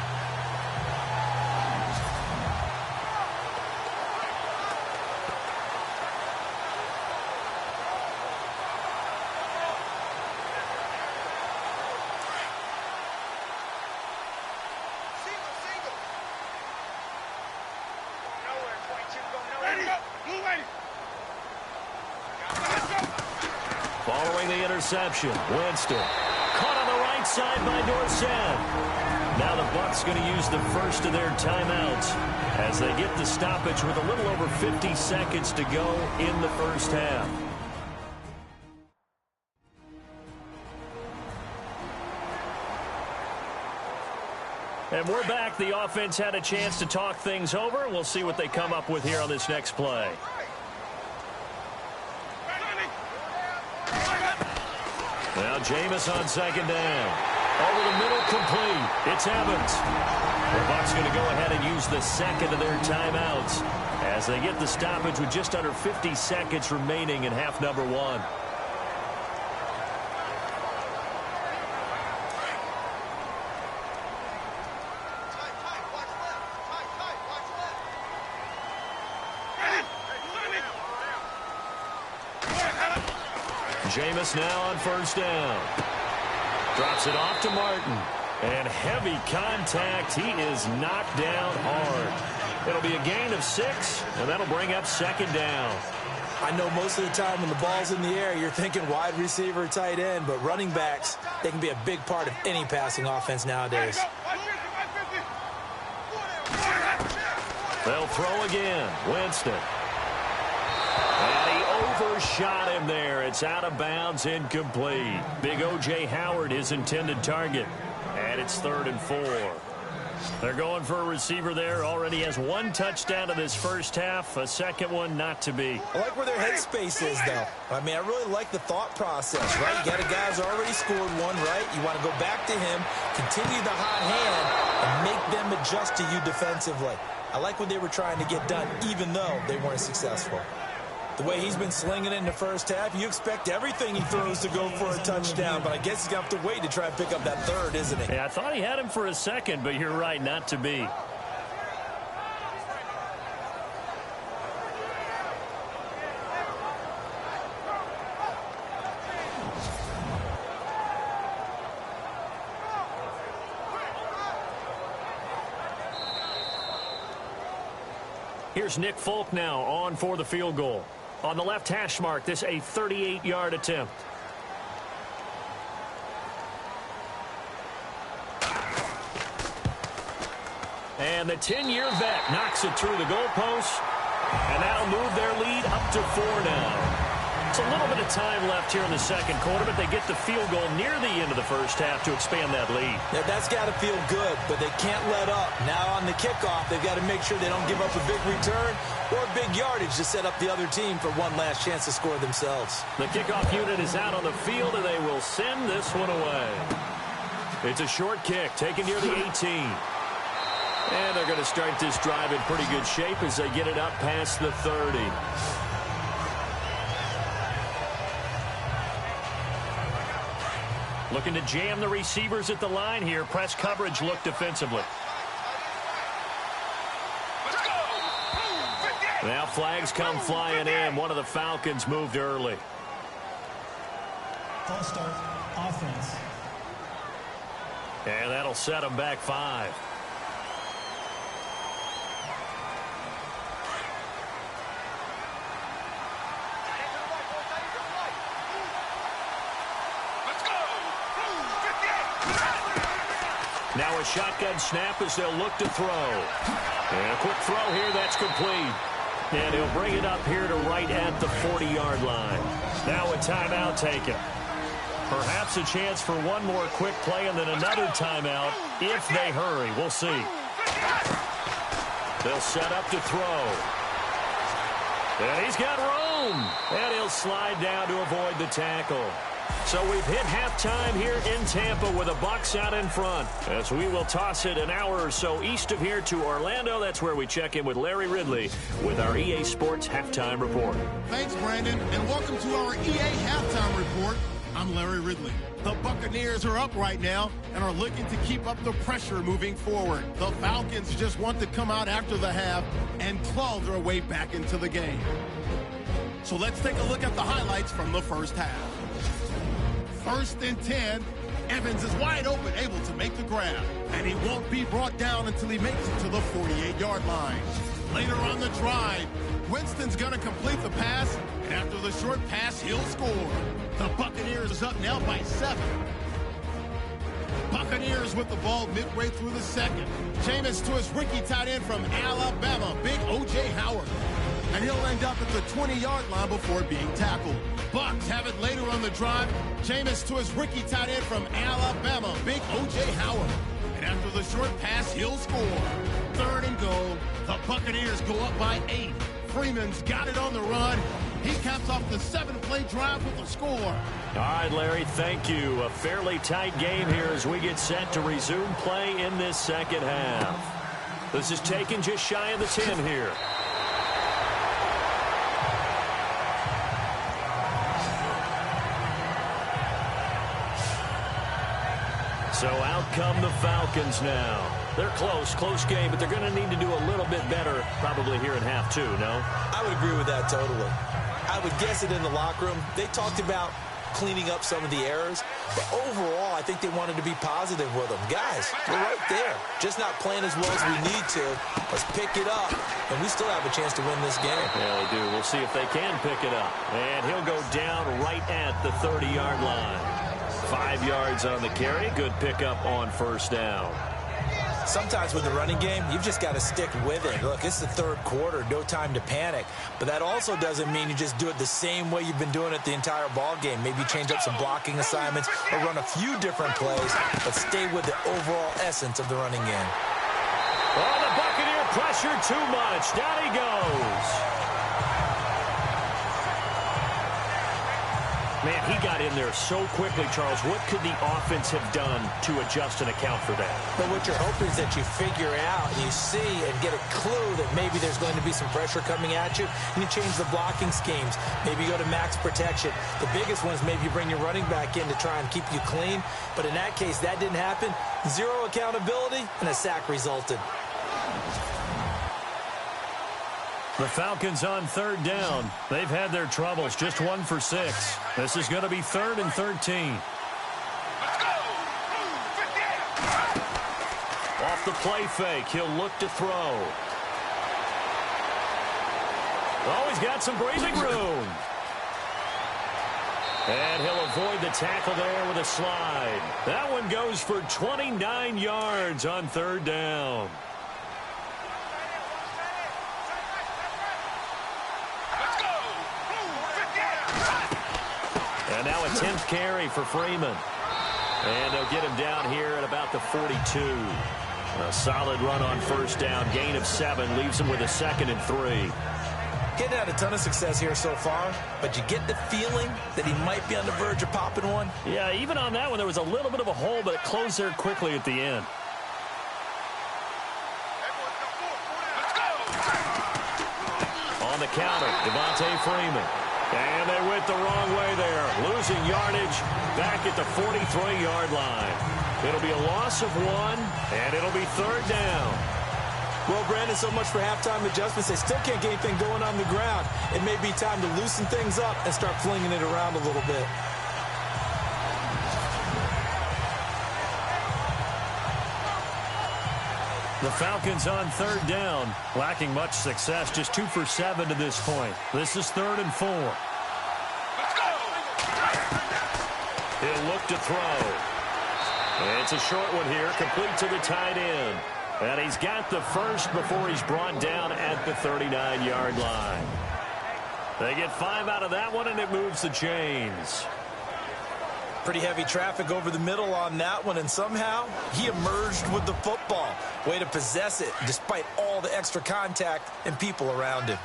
S1: Following the interception, Winston caught on the right side by Dorsett. Now the Bucs going to use the first of their timeouts as they get the stoppage with a little over 50 seconds to go in the first half. And we're back. The offense had a chance to talk things over. We'll see what they come up with here on this next play. Now Jameis on second down. Over the middle, complete. It's Evans. The Bucs going to go ahead and use the second of their timeouts as they get the stoppage with just under 50 seconds remaining in half number one. Jameis now on first down. Drops it off to Martin. And heavy contact. He is knocked down hard. It'll be a gain of 6, and that'll bring up second down.
S2: I know most of the time when the ball's in the air, you're thinking wide receiver, tight end, but running backs, they can be a big part of any passing offense nowadays.
S1: They'll throw again. Winston. And he overshot him there. It's out of bounds, incomplete. Big O.J. Howard, his intended target. And it's 3rd and 4. They're going for a receiver there. Already has 1 touchdown in this first half. A second one not to be.
S2: I like where their headspace is, though. I mean, I really like the thought process, right? You got a guy who's already scored one, right? You want to go back to him, continue the hot hand, and make them adjust to you defensively. I like what they were trying to get done, even though they weren't successful. The way he's been slinging it in the first half, you expect everything he throws to go for a touchdown, but I guess he's going to have to wait to try and pick up that third, isn't he?
S1: Yeah, I thought he had him for a second, but you're right, not to be. Here's Nick Folk now on for the field goal. On the left hash mark, this a 38-yard attempt. And the 10-year vet knocks it through the goalpost, and that'll move their lead up to 4 now. It's a little bit of time left here in the second quarter, but they get the field goal near the end of the first half to expand that lead.
S2: Yeah, that's got to feel good, but they can't let up. Now on the kickoff, they've got to make sure they don't give up a big return or big yardage to set up the other team for one last chance to score themselves.
S1: The kickoff unit is out on the field, and they will send this one away. It's a short kick, taken near the 18. And they're going to start this drive in pretty good shape as they get it up past the 30. Looking to jam the receivers at the line here. Press coverage look defensively. Now flags come flying in. One of the Falcons moved early.
S5: False start, offense.
S1: And that'll set them back 5. Now a shotgun snap as they'll look to throw. And a quick throw here, that's complete. And he'll bring it up here to right at the 40-yard line. Now a timeout taken. Perhaps a chance for one more quick play and then another timeout if they hurry. We'll see. They'll set up to throw. And he's got room. And he'll slide down to avoid the tackle. So we've hit halftime here in Tampa with the Bucs out in front. As we will toss it an hour or so east of here to Orlando. That's where we check in with Larry Ridley with our EA Sports Halftime Report.
S6: Thanks, Brandon, and welcome to our EA Halftime Report. I'm Larry Ridley. The Buccaneers are up right now and are looking to keep up the pressure moving forward. The Falcons just want to come out after the half and claw their way back into the game. So let's take a look at the highlights from the first half. 1st and 10. Evans is wide open, able to make the grab. And he won't be brought down until he makes it to the 48-yard line. Later on the drive, Winston's going to complete the pass, and after the short pass, he'll score. The Buccaneers is up now by 7. Buccaneers with the ball midway through the second. Jameis to his rookie tight end from Alabama, big O.J. Howard. And he'll end up at the 20-yard line before being tackled. Bucs have it later on the drive. Jameis to his rookie tight end from Alabama, big O.J. Howard. And after the short pass, he'll score. 3rd and goal. The Buccaneers go up by 8. Freeman's got it on the run. He caps off the 7-play drive with a score.
S1: All right, Larry, thank you. A fairly tight game here as we get set to resume play in this second half. This is taken just shy of the 10 here. So out come the Falcons now. They're close game, but they're going to need to do a little bit better probably here in half 2, no?
S2: I would agree with that totally. I would guess it in the locker room. They talked about cleaning up some of the errors, but overall, I think they wanted to be positive with them. Guys, we're right there. Just not playing as well as we need to. Let's pick it up, and we still have a chance to win this game.
S1: Yeah, they do. We'll see if they can pick it up. And he'll go down right at the 30-yard line. 5 yards on the carry. Good pickup on 1st down.
S2: Sometimes with the running game, you've just got to stick with it. Look, it's the 3rd quarter, no time to panic. But that also doesn't mean you just do it the same way you've been doing it the entire ball game. Maybe change up some blocking assignments or run a few different plays, but stay with the overall essence of the running game.
S1: Oh, the Buccaneer pressure too much. Down he goes. Man, he got in there so quickly, Charles. What could the offense have done to adjust and account for that?
S2: But what you're hoping is that you figure out and you see and get a clue that maybe there's going to be some pressure coming at you, and you change the blocking schemes. Maybe you go to max protection. The biggest one is maybe you bring your running back in to try and keep you clean. But in that case, that didn't happen. 0 accountability, and a sack resulted.
S1: The Falcons on 3rd down. They've had their troubles, just 1 for 6. This is going to be 3rd and 13.
S4: Let's go.
S1: Off the play fake, he'll look to throw. Oh, he's got some breathing room. And he'll avoid the tackle there with a slide. That one goes for 29 yards on 3rd down. And now a 10th carry for Freeman. And they'll get him down here at about the 42. A solid run on 1st down. Gain of 7 leaves him with a 2nd and 3.
S2: Getting had a ton of success here so far, but you get the feeling that he might be on the verge of popping one.
S1: Yeah, even on that one, there was a little bit of a hole, but it closed there quickly at the end.
S4: Let's go.
S1: On the counter, Devontae Freeman. And they went the wrong way there. Losing yardage back at the 43-yard line. It'll be a loss of 1, and it'll be 3rd down.
S2: Well, Brandon, so much for halftime adjustments. They still can't get anything going on the ground. It may be time to loosen things up and start flinging it around a little bit.
S1: The Falcons on 3rd down, lacking much success, just 2 for 7 to this point. This is 3rd and 4.
S4: Let's go.
S1: He'll look to throw. It's a short one here, complete to the tight end. And he's got the first before he's brought down at the 39-yard line. They get 5 out of that one, and it moves the chains.
S2: Pretty heavy traffic over the middle on that one, and somehow he emerged with the football. Way to possess it, despite all the extra contact and people around him.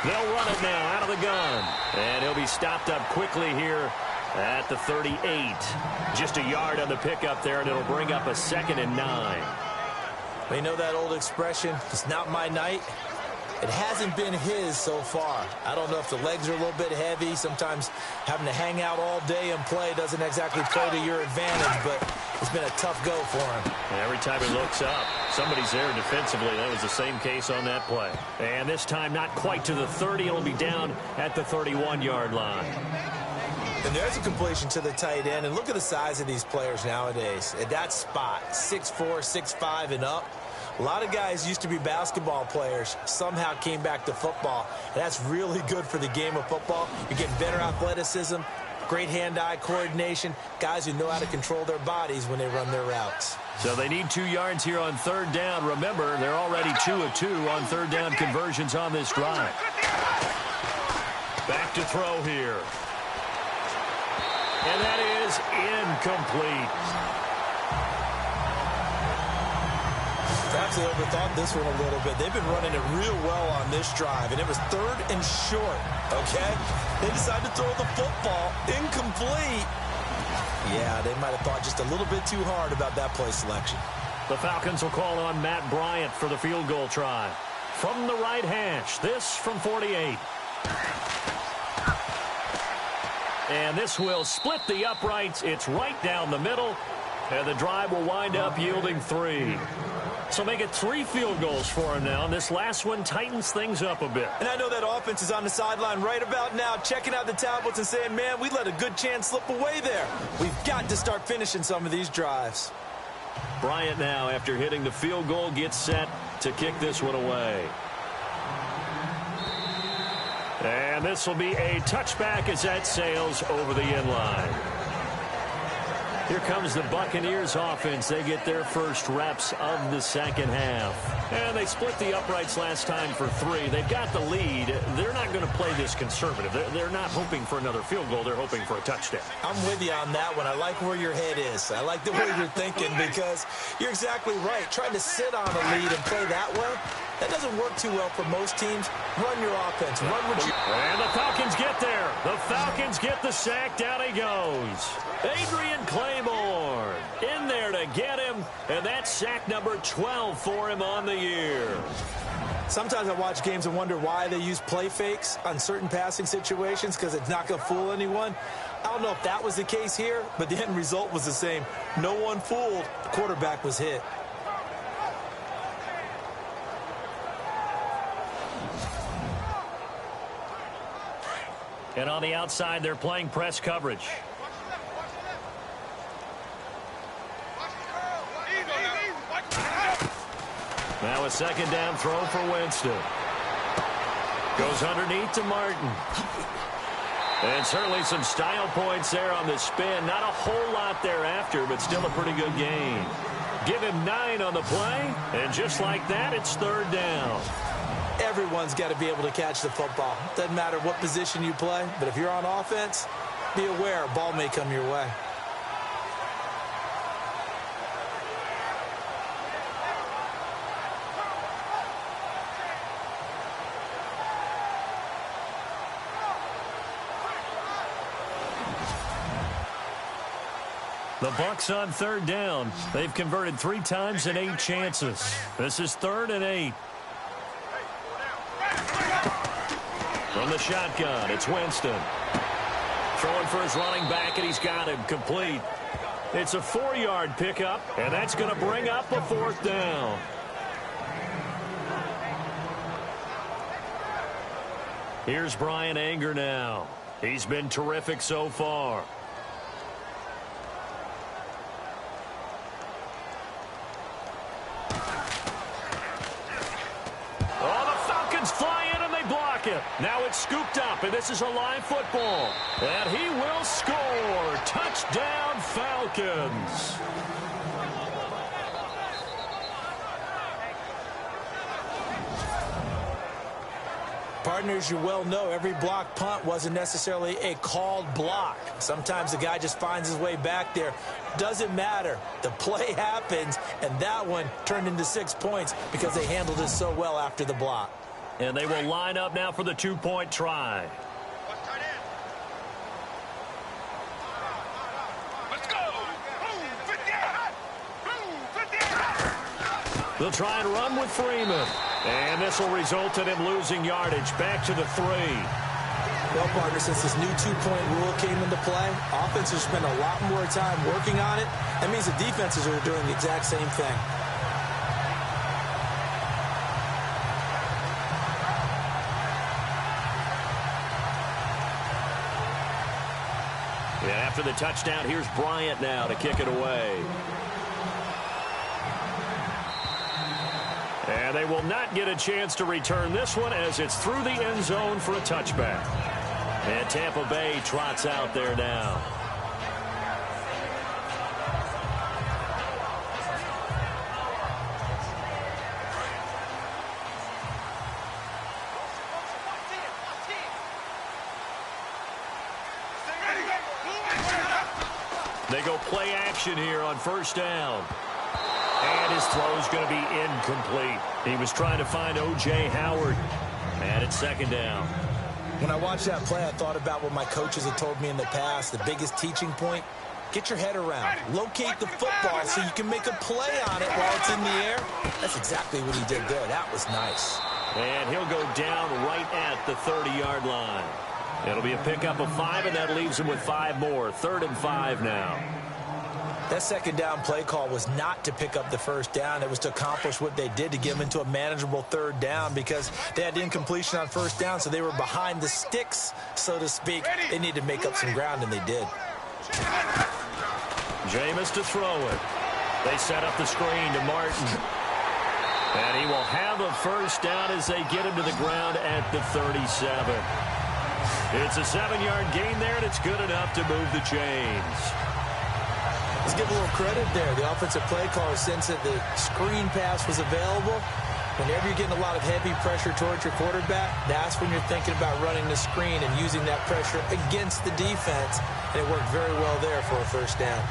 S1: They'll run it now out of the gun. And he'll be stopped up quickly here at the 38. Just a yard on the pickup there, and it'll bring up a 2nd and 9.
S2: You know that old expression, it's not my night? It hasn't been his so far. I don't know if the legs are a little bit heavy. Sometimes having to hang out all day and play doesn't exactly play to your advantage, but it's been a tough go for him.
S1: And every time he looks up, somebody's there defensively. That was the same case on that play. And this time not quite to the 30. It'll be down at the 31-yard line.
S2: And there's a completion to the tight end. And look at the size of these players nowadays. At that spot, 6'4", 6'5", and up. A lot of guys used to be basketball players, somehow came back to football. And that's really good for the game of football. You're getting better athleticism, great hand-eye coordination, guys who know how to control their bodies when they run their routes.
S1: So they need 2 yards here on 3rd down. Remember, they're already 2 of 2 on 3rd down conversions on this drive. Back to throw here. And that is incomplete.
S2: Perhaps they overthought this one a little bit. They've been running it real well on this drive, and it was 3rd and short, okay? They decided to throw the football incomplete. Yeah, they might have thought just a little bit too hard about that play selection.
S1: The Falcons will call on Matt Bryant for the field goal try. From the right hash, this from 48. And this will split the uprights. It's right down the middle, and the drive will wind up yielding 3. So make it 3 field goals for him now, and this last one tightens things up a bit.
S2: And I know that offense is on the sideline right about now, checking out the tablets and saying, man, we let a good chance slip away there. We've got to start finishing some of these drives.
S1: Bryant now, after hitting the field goal, gets set to kick this one away. And this will be a touchback as that sails over the end line. Here comes the Buccaneers offense. They get their first reps of the 2nd half. And they split the uprights last time for 3. They've got the lead. They're not going to play this conservative. They're not hoping for another field goal. They're hoping for a touchdown.
S2: I'm with you on that one. I like where your head is. I like the way you're thinking because you're exactly right. Trying to sit on a lead and play that way, that doesn't work too well for most teams. Run your offense. Run what you...
S1: And the Falcons get there. The Falcons get the sack. Down he goes. Adrian Claiborne in there to get him, and that's sack number 12 for him on the year.
S2: Sometimes I watch games and wonder why they use play fakes on certain passing situations because it's not going to fool anyone. I don't know if that was the case here, but the end result was the same. No one fooled. The quarterback was hit.
S1: And on the outside, they're playing press coverage. Now a 2nd down throw for Winston. Goes underneath to Martin. And certainly some style points there on the spin. Not a whole lot thereafter, but still a pretty good gain. Give him 9 on the play, and just like that, it's 3rd down.
S2: Everyone's got to be able to catch the football. Doesn't matter what position you play, but if you're on offense, be aware a ball may come your way.
S1: The Bucs on 3rd down. They've converted 3 times in 8 chances. This is 3rd and 8. From the shotgun, it's Winston. Throwing for his running back, and he's got him complete. It's a 4-yard pickup, and that's going to bring up a 4th down. Here's Brian Anger now. He's been terrific so far. Now it's scooped up, and this is a live football. And he will score. Touchdown, Falcons.
S2: Partners, you well know every block punt wasn't necessarily a called block. Sometimes the guy just finds his way back there. Doesn't matter. The play happens, and that one turned into 6 points because they handled it so well after the block.
S1: And they will line up now for the two-point try.
S4: Let's go. Move, 58. Move, 58.
S1: They'll try and run with Freeman. And this will result in him losing yardage. Back to the 3.
S2: Well, partner, since this new two-point rule came into play, offenses spend a lot more time working on it. That means the defenses are doing the exact same thing.
S1: And after the touchdown, here's Bryant now to kick it away. And they will not get a chance to return this one as it's through the end zone for a touchback. And Tampa Bay trots out there now. They go play action here on first down. And his throw is going to be incomplete. He was trying to find O.J. Howard. And it's second down.
S2: When I watched that play, I thought about what my coaches had told me in the past. The biggest teaching point, get your head around. Locate the football so you can make a play on it while it's in the air. That's exactly what he did there. That was nice.
S1: And he'll go down right at the 30-yard line. It'll be a pickup of 5, and that leaves him with 5 more. 3rd and 5 now.
S2: That second down play call was not to pick up the first down. It was to accomplish what they did, to get them into a manageable 3rd down, because they had incompletion on first down, so they were behind the sticks, so to speak. They needed to make up some ground, and they did.
S1: Jameis to throw it. They set up the screen to Martin. And he will have a first down as they get him to the ground at the 37. It's a 7-yard gain there, and it's good enough to move the chains.
S2: Let's give a little credit there. The offensive play caller sensed that the screen pass was available. Whenever you're getting a lot of heavy pressure towards your quarterback, that's when you're thinking about running the screen and using that pressure against the defense. And it worked very well there for a first down.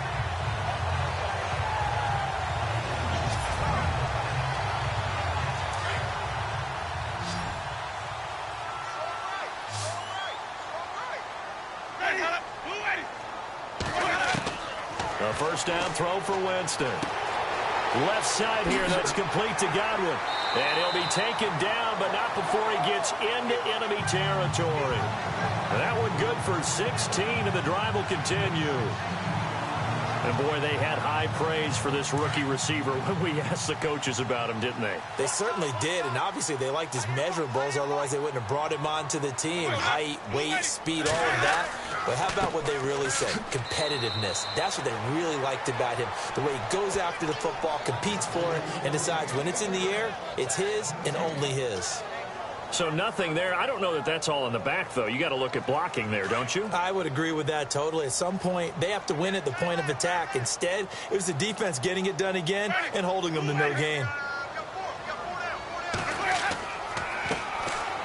S1: A first down throw for Winston. Left side here, that's complete to Godwin. And he'll be taken down, but not before he gets into enemy territory. And that one good for 16, and the drive will continue. And, boy, they had high praise for this rookie receiver when we asked the coaches about him, didn't they?
S2: They certainly did, and obviously they liked his measurables. Otherwise, they wouldn't have brought him onto the team. Height, weight, speed, all of that. But how about what they really said? Competitiveness. That's what they really liked about him. The way he goes after the football, competes for it, and decides when it's in the air, it's his and only his.
S1: So nothing there. I don't know that that's all in the back, though. You got to look at blocking there, don't you?
S2: I would agree with that totally. At some point, they have to win at the point of attack. Instead, it was the defense getting it done again and holding them to no gain.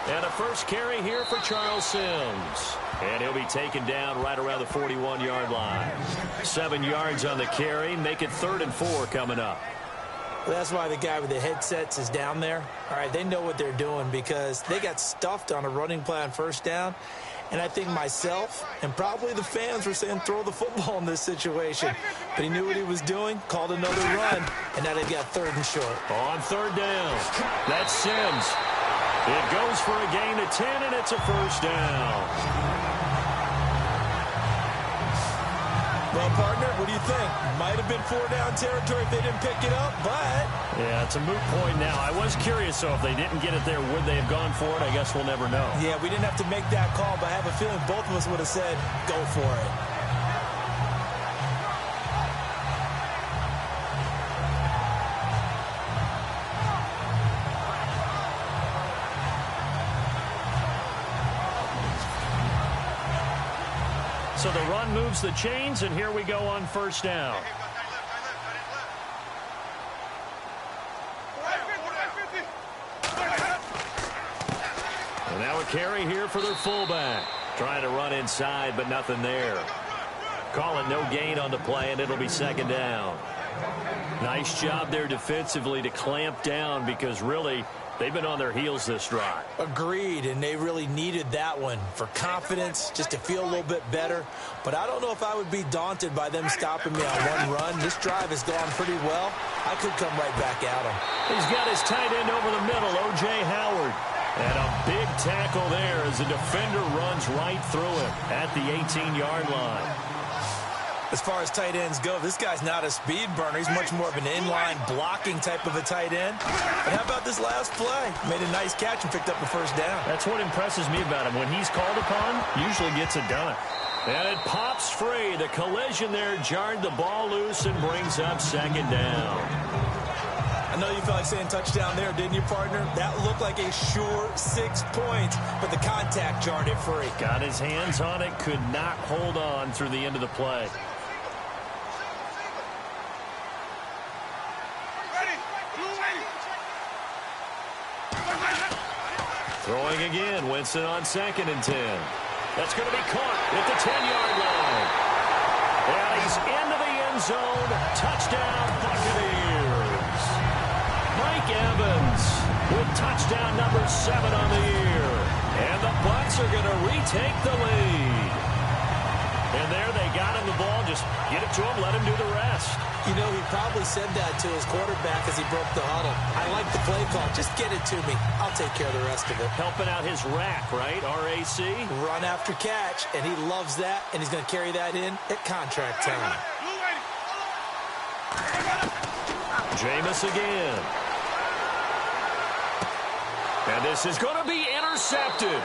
S1: And a first carry here for Charles Sims. And he'll be taken down right around the 41-yard line. 7 yards on the carry. Make it 3rd and 4 coming up.
S2: Well, that's why the guy with the headsets is down there. All right, they know what they're doing because they got stuffed on a running play on first down. And I think myself and probably the fans were saying throw the football in this situation. But he knew what he was doing, called another run, and now they've got 3rd and short.
S1: On 3rd down, that's Sims. It goes for a gain of 10, and it's a first down.
S2: Well, partner, what do you think? Might have been 4-down territory if they didn't pick it up, but...
S1: Yeah, it's a moot point now. I was curious, so if they didn't get it there, would they have gone for it? I guess we'll never know.
S2: Yeah, we didn't have to make that call, but I have a feeling both of us would have said, go for it.
S1: So the run moves the chains, and here we go on first down. And now a carry here for their fullback. Trying to run inside, but nothing there. Call it no gain on the play, and it'll be 2nd down. Nice job there defensively to clamp down because really They've been on their heels this drive.
S2: Agreed, and they really needed that one for confidence, just to feel a little bit better. But I don't know if I would be daunted by them stopping me on one run. This drive has gone pretty well. I could come right back at him.
S1: He's got his tight end over the middle, O.J. Howard. And a big tackle there as the defender runs right through him at the 18-yard line.
S2: As far as tight ends go, this guy's not a speed burner. He's much more of an inline blocking type of a tight end. But how about this last play? Made a nice catch and picked up a first down.
S1: That's what impresses me about him. When he's called upon, usually gets it done. And it pops free. The collision there jarred the ball loose and brings up second down.
S2: I know you felt like saying touchdown there, didn't you, partner? That looked like a sure 6 points, but the contact jarred it free.
S1: Got his hands on it, could not hold on through the end of the play. Throwing again, Winston on 2nd and 10. That's going to be caught at the 10-yard line. And he's into the end zone. Touchdown, Buccaneers. Mike Evans with touchdown number 7 on the year. And the Bucs are going to retake the lead. And there they got him the ball. Just get it to him, let him do the rest.
S2: You know, he probably said that to his quarterback as he broke the huddle. I like the play call. Just get it to me. I'll take care of the rest of it.
S1: Helping out his rack, right? R-A-C?
S2: Run after catch, and he loves that, and he's going to carry that in at contract time.
S1: Jameis again. And this is going to be intercepted.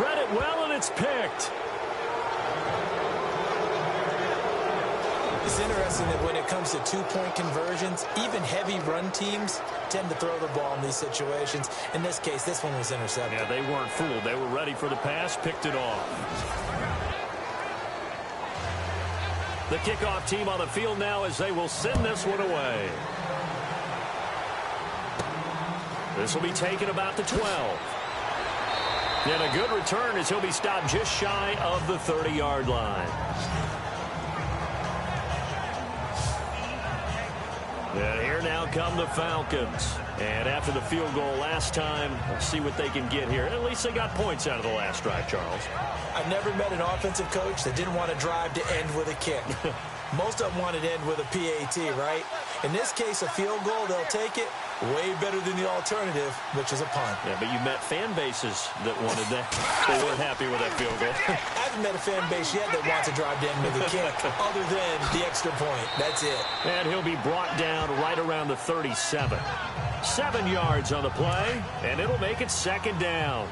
S1: Read it well, and it's picked.
S2: It's interesting that when it comes to two-point conversions, even heavy run teams tend to throw the ball in these situations. In this case, this one was intercepted.
S1: Yeah, they weren't fooled. They were ready for the pass, picked it off. The kickoff team on the field now as they will send this one away. This will be taken about the 12. And a good return as he'll be stopped just shy of the 30-yard line. And here now come the Falcons. And after the field goal last time, let's see what they can get here. At least they got points out of the last drive, Charles.
S2: I've never met an offensive coach that didn't want to drive to end with a kick. Most of them wanted to end with a PAT, right? In this case, a field goal, they'll take it. Way better than the alternative, which is a punt.
S1: Yeah, but you met fan bases that wanted that. They weren't happy with that field goal.
S2: I haven't met a fan base yet that wants to drive to end with a kick, other than the extra point. That's it.
S1: And he'll be brought down right around the 37. 7 yards on the play, and it'll make it second down.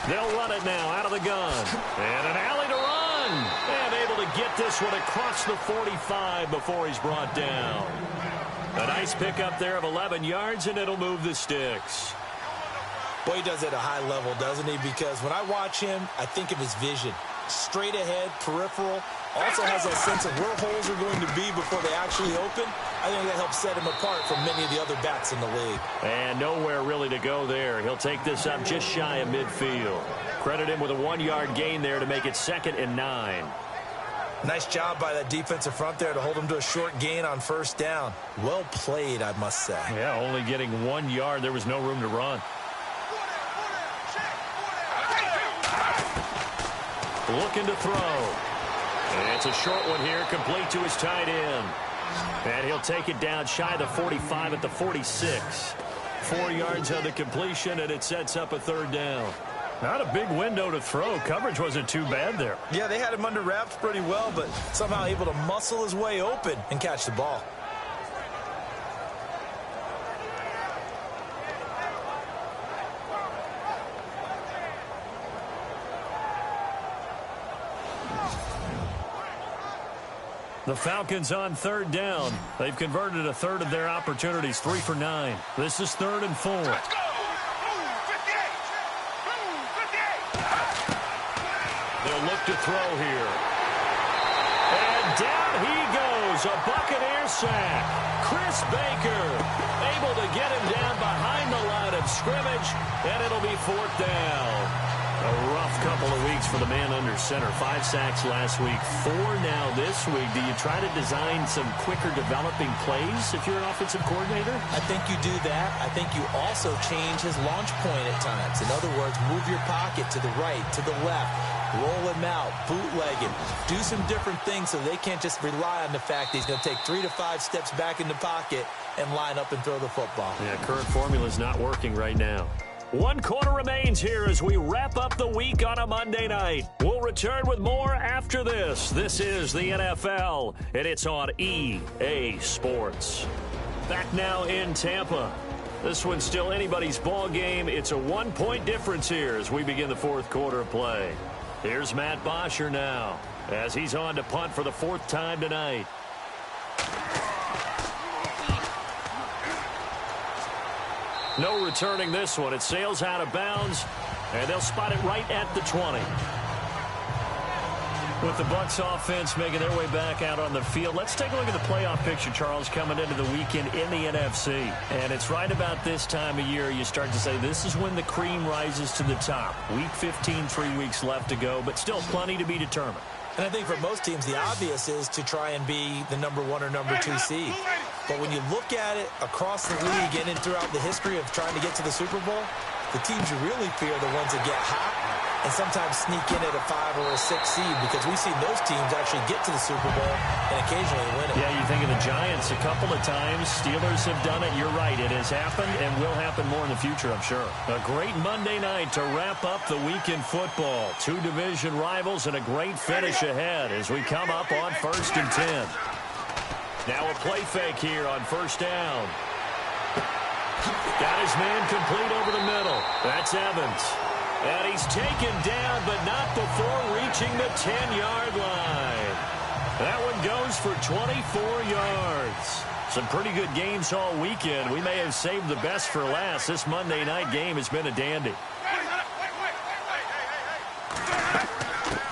S1: They'll run it now out of the gun. And an alley to run. And able to get this one across the 45 before he's brought down. A nice pickup there of 11 yards, and it'll move the sticks.
S2: Boy, he does it at a high level, doesn't he? Because when I watch him, I think of his vision. Straight ahead, peripheral. Also has that sense of where holes are going to be before they actually open. I think that helps set him apart from many of the other backs in the league.
S1: And nowhere really to go there. He'll take this up just shy of midfield. Credit him with a 1-yard gain there to make it 2nd and 9.
S2: Nice job by that defensive front there to hold him to a short gain on first down. Well played, I must say.
S1: Yeah, only getting 1 yard. There was no room to run. Looking to throw. And it's a short one here, complete to his tight end. And he'll take it down shy of the 45 at the 46. 4 yards on the completion, and it sets up a third down. Not a big window to throw. Coverage wasn't too bad there.
S2: Yeah, they had him under wraps pretty well, but somehow able to muscle his way open and catch the ball.
S1: The Falcons on third down. They've converted a third of their opportunities, 3 for 9. This is 3rd and 4.
S4: Let's go! Move, 58! Move, 58!
S1: They'll look to throw here. And down he goes. A Buccaneer sack. Chris Baker able to get him down behind the line of scrimmage, and it'll be 4th down. A rough couple of weeks for the man under center. 5 sacks last week, 4 now this week. Do you try to design some quicker developing plays if you're an offensive coordinator?
S2: I think you do that. I think you also change his launch point at times. In other words, move your pocket to the right, to the left, roll him out, bootleg him, do some different things so they can't just rely on the fact that he's going to take 3 to 5 steps back in the pocket and line up and throw the football.
S1: Yeah, current formula is not working right now. 1 quarter remains here as we wrap up the week on a Monday night. We'll return with more after this. This is the NFL, and it's on EA Sports. Back now in Tampa. This one's still anybody's ball game. It's a 1-point difference here as we begin the 4th quarter of play. Here's Matt Bosher now as he's on to punt for the 4th time tonight. No returning this one. It sails out of bounds, and they'll spot it right at the 20. With the Bucs offense making their way back out on the field, let's take a look at the playoff picture, Charles, coming into the weekend in the NFC. And it's right about this time of year you start to say this is when the cream rises to the top. Week 15, 3 weeks left to go, but still plenty to be determined.
S2: And I think for most teams, the obvious is to try and be the number 1 or number 2 seed. But when you look at it across the league and throughout the history of trying to get to the Super Bowl, the teams you really fear are the ones that get hot and sometimes sneak in at a 5 or a 6 seed, because we've seen those teams actually get to the Super Bowl and occasionally win it.
S1: Yeah, you think of the Giants a couple of times. Steelers have done it. You're right. It has happened and will happen more in the future, I'm sure. A great Monday night to wrap up the week in football. 2 division rivals and a great finish ahead as we come up on 1st and 10. Now a play fake here on 1st down. Got his man complete over the middle. That's Evans. And he's taken down, but not before reaching the 10-yard line. That one goes for 24 yards. Some pretty good games all weekend. We may have saved the best for last. This Monday night game has been a dandy.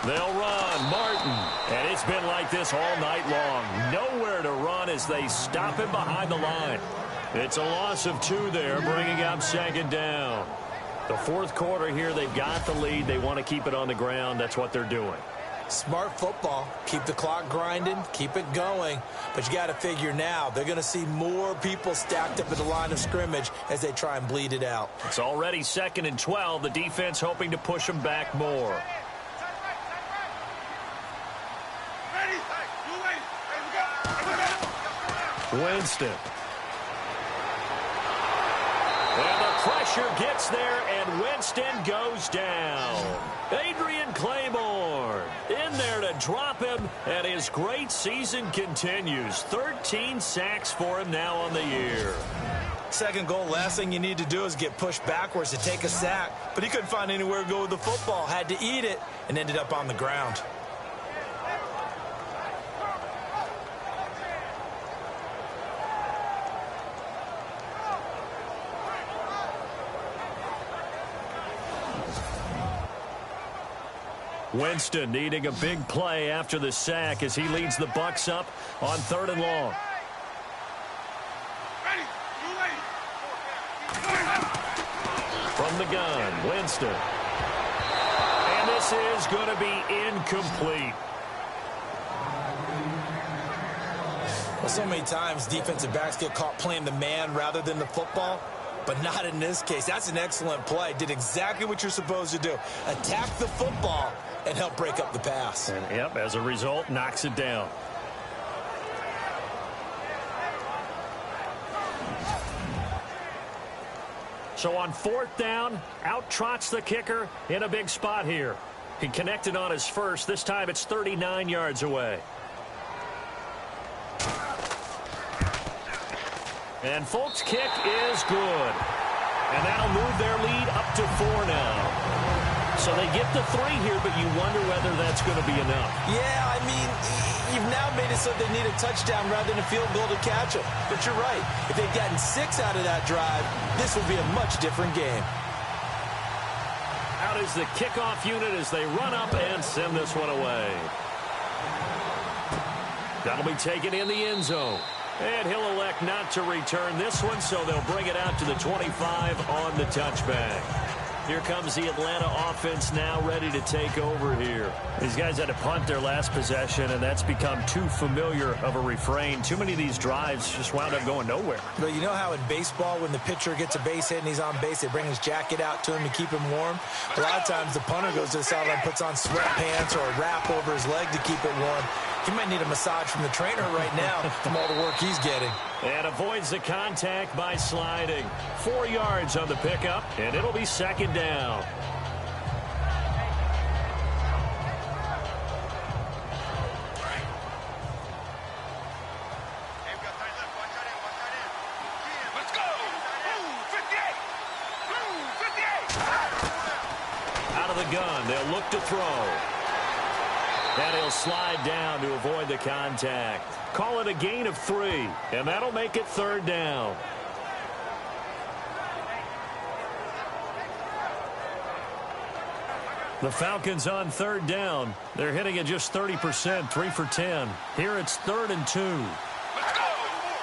S1: They'll run. Martin. And it's been like this all night long. Nowhere to run as they stop him behind the line. It's a loss of 2 there, bringing up 2nd down. The 4th quarter here, they've got the lead. They want to keep it on the ground. That's what they're doing.
S2: Smart football. Keep the clock grinding. Keep it going. But you got to figure now they're going to see more people stacked up at the line of scrimmage as they try and bleed it out.
S1: It's already 2nd and 12. The defense hoping to push them back more. Winston. And the pressure gets there, and Winston goes down. Adrian Claiborne in there to drop him, and his great season continues. 13 sacks for him now on the year.
S2: 2nd goal, last thing you need to do is get pushed backwards to take a sack. But he couldn't find anywhere to go with the football. Had to eat it and ended up on the ground.
S1: Winston needing a big play after the sack as he leads the Bucs up on 3rd and long. From the gun, Winston. And this is going to be incomplete.
S2: Well, so many times defensive backs get caught playing the man rather than the football. But not in this case. That's an excellent play. Did exactly what you're supposed to do. Attack the football and help break up the pass.
S1: And, yep, as a result, knocks it down. So on 4th down, out trots the kicker in a big spot here. He connected on his first. This time it's 39 yards away. And Folk's kick is good. And that'll move their lead up to 4 now. So they get the 3 here, but you wonder whether that's going to be enough.
S2: Yeah, I mean, you've now made it so they need a touchdown rather than a field goal to catch them. But you're right. If they'd gotten 6 out of that drive, this would be a much different game.
S1: Out is the kickoff unit as they run up and send this one away. That'll be taken in the end zone. And he'll elect not to return this one, so they'll bring it out to the 25 on the touchback. Here comes the Atlanta offense now ready to take over here. These guys had to punt their last possession, and that's become too familiar of a refrain. Too many of these drives just wound up going nowhere.
S2: But you know how in baseball, when the pitcher gets a base hit and he's on base, they bring his jacket out to him to keep him warm? A lot of times the punter goes to the sideline, puts on sweatpants or a wrap over his leg to keep it warm. He might need a massage from the trainer right now from all the work he's getting.
S1: And avoids the contact by sliding. 4 yards on the pickup, and it'll be second down.
S4: Let's go! Move, 58! Move, 58!
S1: Out of the gun, they'll look to throw. And he'll slide down to avoid the contact. Call it a gain of 3, and that'll make it third down. The Falcons on third down. They're hitting at just 30%, 3 for 10. Here it's 3rd and 2.
S4: Let's go!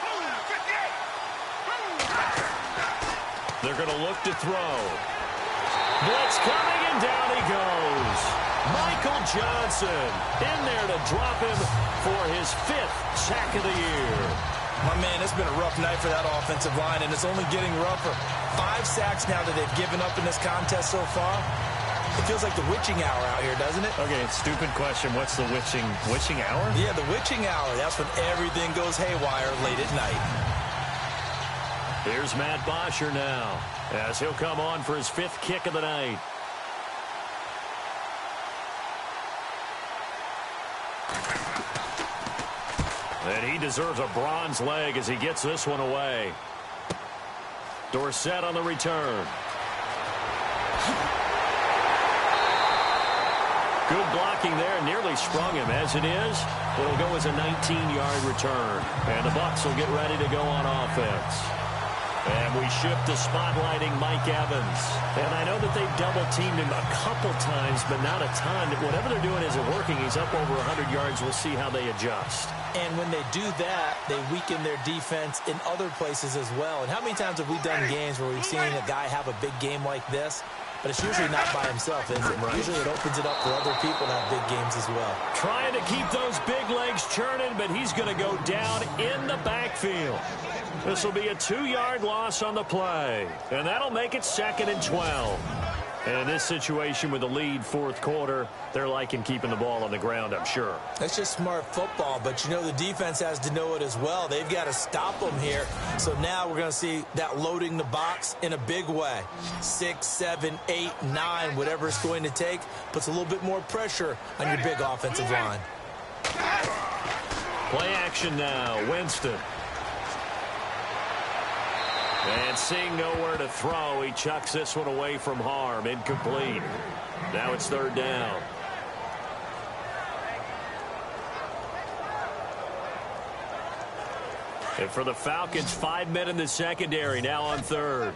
S4: Move, 58!
S1: They're going to look to throw. Blitz coming, and down he goes. Michael Johnson in there to drop him for his 5th sack of the year.
S2: My man, it's been a rough night for that offensive line, and it's only getting rougher. 5 sacks now that they've given up in this contest so far. It feels like the witching hour out here, doesn't it?
S1: Okay, stupid question. What's the witching hour?
S2: Yeah, the witching hour. That's when everything goes haywire late at night.
S1: Here's Matt Bosher now, as he'll come on for his 5th kick of the night. And he deserves a bronze leg as he gets this one away. Dorsett on the return. Good blocking there, nearly sprung him. As it is, it'll go as a 19-yard return. And the Bucs will get ready to go on offense. And we shift to spotlighting Mike Evans. And I know that they've double-teamed him a couple times, but not a ton. Whatever they're doing isn't working. He's up over 100 yards. We'll see how they adjust.
S2: And when they do that, they weaken their defense in other places as well. And how many times have we done games where we've seen a guy have a big game like this? But it's usually not by himself, is it? Right. Usually it opens it up for other people to have big games as well.
S1: Trying to keep those big legs churning, but he's going to go down in the backfield. This will be a 2-yard loss on the play. And that'll make it 2nd and 12. And in this situation with the lead 4th quarter, they're liking keeping the ball on the ground, I'm sure.
S2: That's just smart football, but you know the defense has to know it as well. They've got to stop them here. So now we're going to see that loading the box in a big way. 6, 7, 8, 9, whatever it's going to take, puts a little bit more pressure on your big offensive line.
S1: Play action now, Winston. And seeing nowhere to throw, he chucks this one away from harm. Incomplete. Now it's 3rd down. And for the Falcons, 5 men in the secondary, now on 3rd.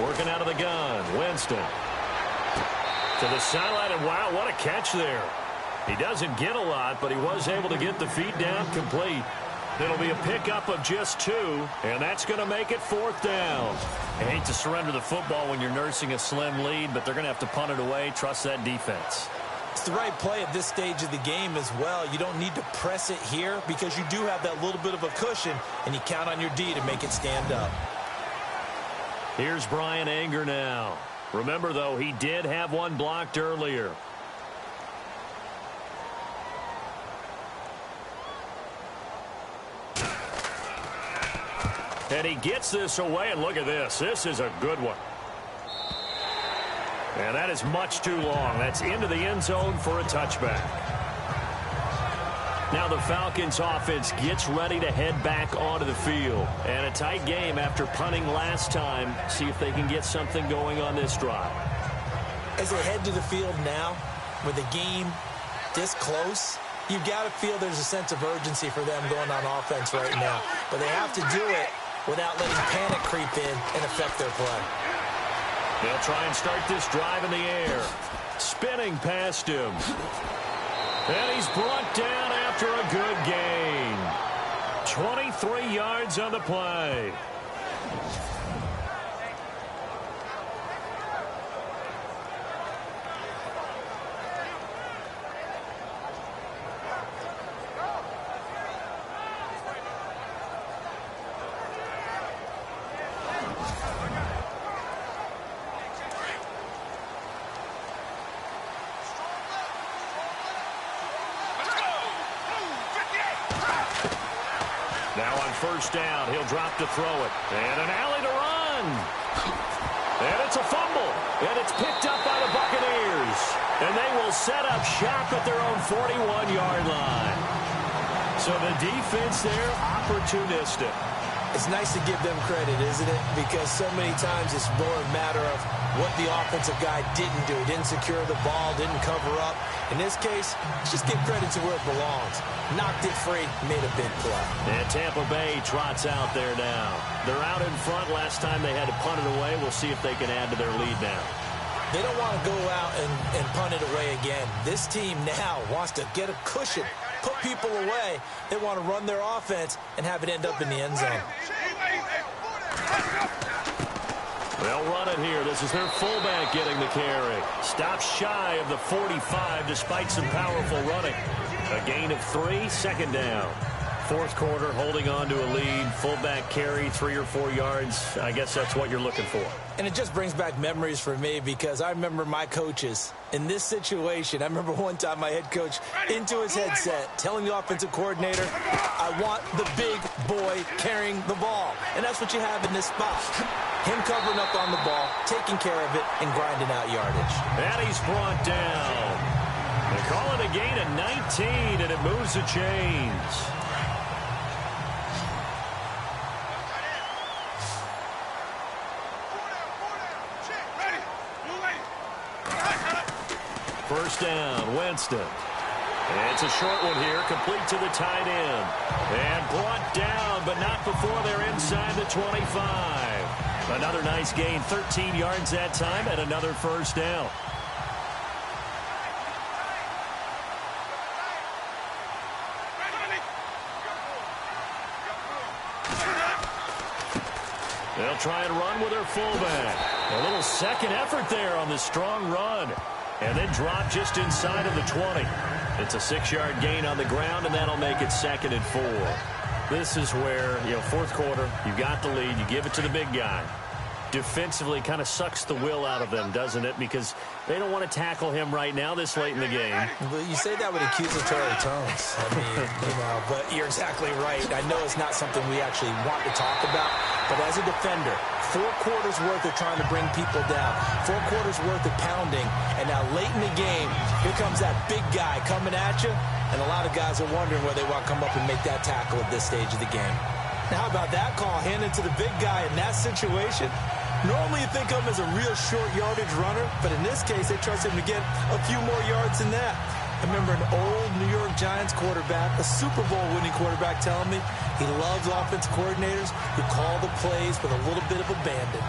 S1: Working out of the gun, Winston. To the sideline, and wow, what a catch there. He doesn't get a lot, but he was able to get the feet down complete. It'll be a pickup of just 2, and that's going to make it 4th down. I hate to surrender the football when you're nursing a slim lead, but they're going to have to punt it away. Trust that defense.
S2: It's the right play at this stage of the game as well. You don't need to press it here because you do have that little bit of a cushion, and you count on your D to make it stand up.
S1: Here's Brian Anger now. Remember, though, he did have one blocked earlier. And he gets this away, and look at this. This is a good one. And that is much too long. That's into the end zone for a touchback. Now the Falcons offense gets ready to head back onto the field. And a tight game after punting last time. See if they can get something going on this drive.
S2: As they head to the field now, with the game this close, you've got to feel there's a sense of urgency for them going on offense right now. But they have to do it without letting panic creep in and affect their play.
S1: They'll try and start this drive in the air. Spinning past him. And he's brought down after a good gain. 23 yards on the play. Now on first down, he'll drop to throw it. And an alley to run. And it's a fumble. And it's picked up by the Buccaneers. And they will set up shop at their own 41-yard line. So the defense there, opportunistic.
S2: It's nice to give them credit, isn't it? Because so many times it's more a matter of what the offensive guy didn't do. Didn't secure the ball, didn't cover up. In this case, just give credit to where it belongs. Knocked it free, made a big play.
S1: And Tampa Bay trots out there now. They're out in front. Last time they had to punt it away. We'll see if they can add to their lead now.
S2: They don't want to go out and punt it away again. This team now wants to get a cushion, put people away. They want to run their offense and have it end up in the end zone.
S1: They'll run it here. This is their fullback getting the carry. Stops shy of the 45 despite some powerful running. A gain of 3, second down. Fourth quarter, holding on to a lead. Fullback carry, 3 or 4 yards. I guess that's what you're looking for.
S2: And it just brings back memories for me because I remember my coaches in this situation. I remember one time my head coach into his headset telling the offensive coordinator, I want the big boy carrying the ball. And that's what you have in this spot. Him covering up on the ball, taking care of it, and grinding out yardage.
S1: And he's brought down. They call it a gain of 19, and it moves the chains. First down, Winston. And it's a short one here, complete to the tight end. And brought down, but not before they're inside the 25. Another nice gain, 13 yards that time, and another first down. They'll try and run with their fullback. A little second effort there on the strong run. And then drop just inside of the 20. It's a 6-yard gain on the ground, and that'll make it 2nd and 4. This is where, fourth quarter, you got the lead, you give it to the big guy. Defensively kind of sucks the will out of them, doesn't it? Because they don't want to tackle him right now this late in the game.
S2: Well, you say that with accusatory tones. I mean, but you're exactly right. I know it's not something we actually want to talk about, but as a defender, 4 quarters worth of trying to bring people down, 4 quarters worth of pounding, and now late in the game, here comes that big guy coming at you, and a lot of guys are wondering where they want to come up and make that tackle at this stage of the game. Now, how about that call handed to the big guy in that situation? Normally you think of him as a real short yardage runner, but in this case, they trust him to get a few more yards than that. I remember an old New York Giants quarterback, a Super Bowl winning quarterback, telling me he loves offensive coordinators who call the plays with a little bit of abandon.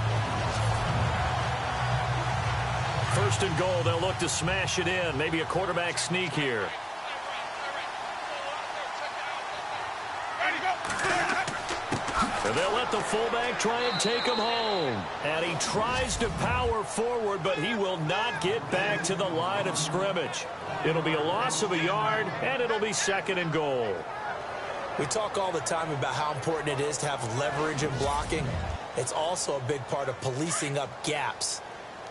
S1: First and goal, they'll look to smash it in. Maybe a quarterback sneak here. And they'll let the fullback try and take him home. And he tries to power forward, but he will not get back to the line of scrimmage. It'll be a loss of a yard, and it'll be 2nd and goal.
S2: We talk all the time about how important it is to have leverage in blocking. It's also a big part of policing up gaps.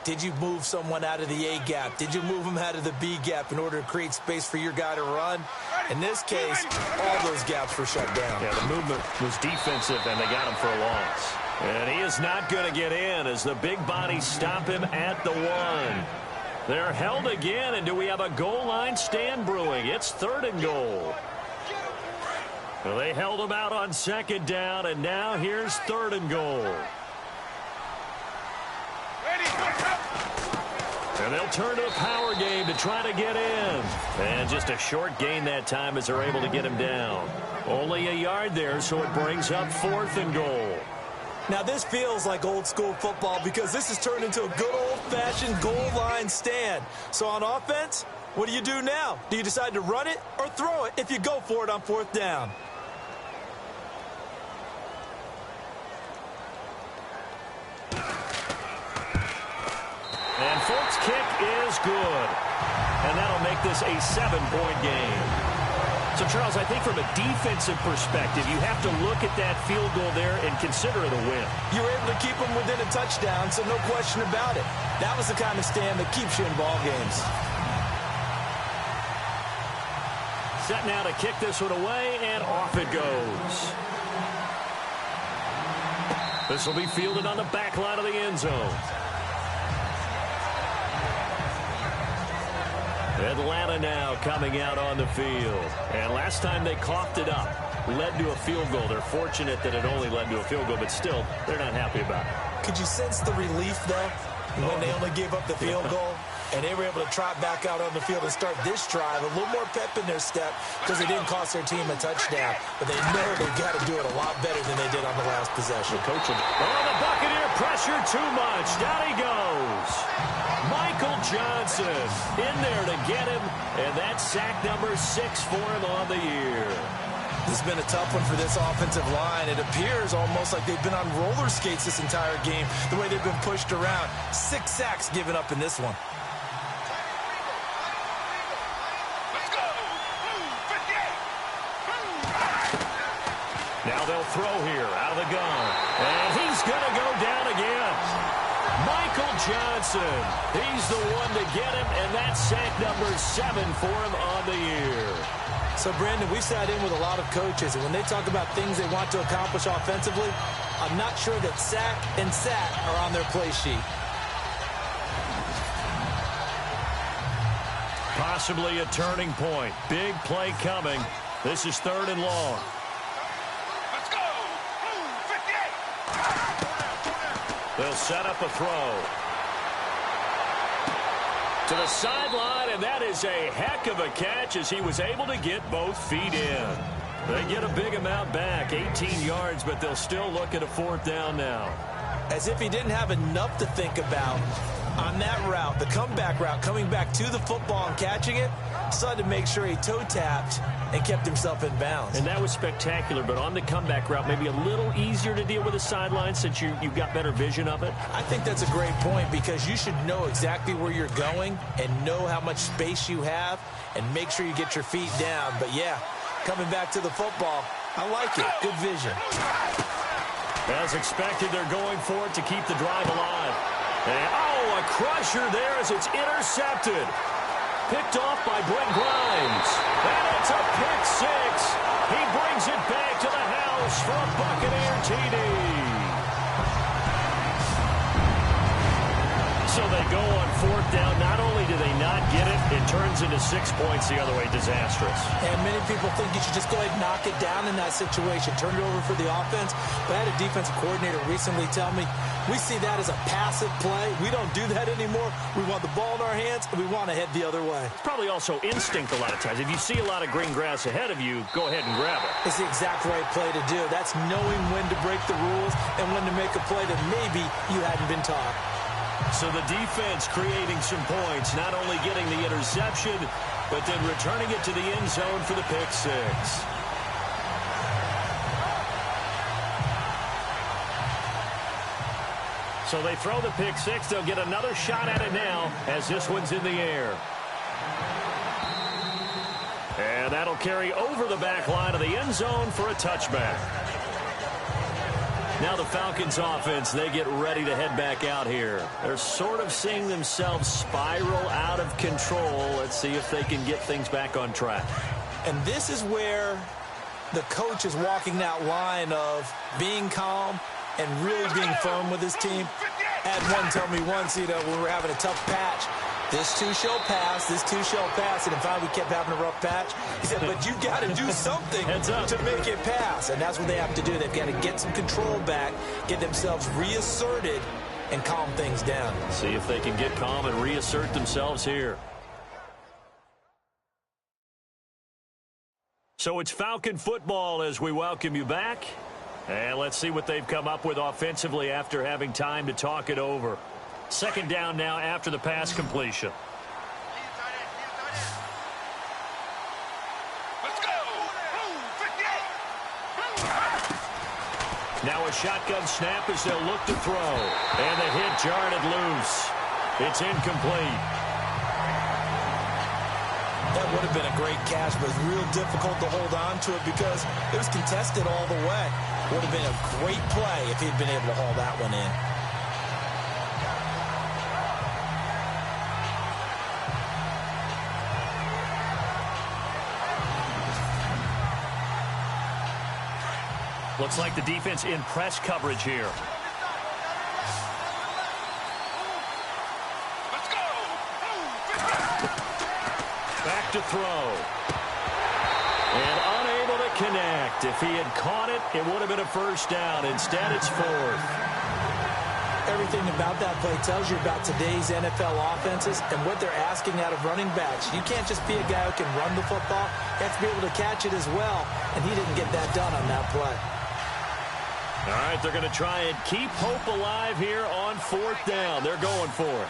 S2: Did you move someone out of the A gap? Did you move them out of the B gap in order to create space for your guy to run? In this case, all those gaps were shut down.
S1: Yeah, the movement was defensive, and they got him for a loss. And he is not going to get in as the big bodies stop him at the 1. They're held again, and do we have a goal line stand brewing? It's 3rd and goal. Well, they held him out on 2nd down, and now here's 3rd and goal. And they'll turn to a power game to try to get in. And just a short gain that time as they're able to get him down. Only a yard there, so it brings up 4th and goal.
S2: Now, this feels like old school football because this has turned into a good old old-fashioned goal line stand. So on offense, what do you do now? Do you decide to run it or throw it if you go for it on 4th down?
S1: And Folk's kick is good. And that'll make this a 7-point game. So, Charles, I think from a defensive perspective, you have to look at that field goal there and consider it a win.
S2: You were able to keep them within a touchdown, so no question about it. That was the kind of stand that keeps you in ball games.
S1: Set now to kick this one away, and off it goes. This will be fielded on the back line of the end zone. Atlanta now coming out on the field. And last time they coughed it up, led to a field goal. They're fortunate that it only led to a field goal, but still, they're not happy about it.
S2: Could you sense the relief, though, when they only gave up the field goal? And they were able to trot back out on the field and start this drive. A little more pep in their step because they didn't cost their team a touchdown. But they know they've got to do it a lot better than they did on the last possession.
S1: The Buccaneer pressure too much. Down he goes. Michael Johnson in there to get him. And that's sack number 6 for him on the year.
S2: This has been a tough one for this offensive line. It appears almost like they've been on roller skates this entire game, the way they've been pushed around. 6 sacks given up in this one.
S1: Now they'll throw here out of the gun. And he's going to go down again. Michael Johnson. He's the one to get him, and that's sack number 7 for him on the year.
S2: So, Brandon, we've sat in with a lot of coaches, and when they talk about things they want to accomplish offensively, I'm not sure that sack and sack are on their play sheet.
S1: Possibly a turning point. Big play coming. This is 3rd and long.
S4: Let's go. 58.
S1: They'll set up a throw. To the sideline, and that is a heck of a catch as he was able to get both feet in. They get a big amount back, 18 yards, but they'll still look at a 4th down now.
S2: As if he didn't have enough to think about on that route, the comeback route, coming back to the football and catching it, decided to make sure he toe-tapped and kept himself in bounds.
S1: And that was spectacular, but on the comeback route, maybe a little easier to deal with the sideline since you've got better vision of it.
S2: I think that's a great point because you should know exactly where you're going and know how much space you have and make sure you get your feet down. But, yeah, coming back to the football, I like it. Good vision.
S1: As expected, they're going for it to keep the drive alive. And, a crusher there as it's intercepted. Picked off by Brent Grimes. And it's a pick 6. He brings it back to the house for a Buccaneer TD. So they go on 4th down. Not only do they not get it, it turns into 6 points the other way. Disastrous.
S2: And many people think you should just go ahead and knock it down in that situation. Turn it over for the offense. But I had a defensive coordinator recently tell me, we see that as a passive play. We don't do that anymore. We want the ball in our hands, and we want to head the other way.
S1: It's probably also instinct a lot of times. If you see a lot of green grass ahead of you, go ahead and grab it.
S2: It's the exact right play to do. That's knowing when to break the rules and when to make a play that maybe you hadn't been taught.
S1: So the defense creating some points, not only getting the interception, but then returning it to the end zone for the pick 6. So they throw the pick 6. They'll get another shot at it now as this one's in the air. And that'll carry over the back line of the end zone for a touchback. Now the Falcons offense, they get ready to head back out here. They're sort of seeing themselves spiral out of control. Let's see if they can get things back on track.
S2: And this is where the coach is walking that line of being calm and really being firm with his team. I had one tell me once, when we were having a tough patch, this too shall pass, this too shall pass. And in fact, we kept having a rough patch. He said, but you got to do something to make it pass. And that's what they have to do. They've got to get some control back, get themselves reasserted, and calm things down.
S1: See if they can get calm and reassert themselves here. So it's Falcon football as we welcome you back. And let's see what they've come up with offensively after having time to talk it over. Second down now after the pass completion.
S4: Let's go.
S1: Now a shotgun snap as they'll look to throw. And the hit jarred loose. It's incomplete.
S2: That would have been a great catch, but it's real difficult to hold on to it because it was contested all the way. Would have been a great play if he'd been able to haul that one in.
S1: Looks like the defense in press coverage here.
S4: Let's go.
S1: Back to throw. And unable to connect. If he had caught it, it would have been a first down. Instead, it's fourth.
S2: Everything about that play tells you about today's NFL offenses and what they're asking out of running backs. You can't just be a guy who can run the football. You have to be able to catch it as well, and he didn't get that done on that play.
S1: All right, they're going to try and keep hope alive here on fourth down. They're going for it.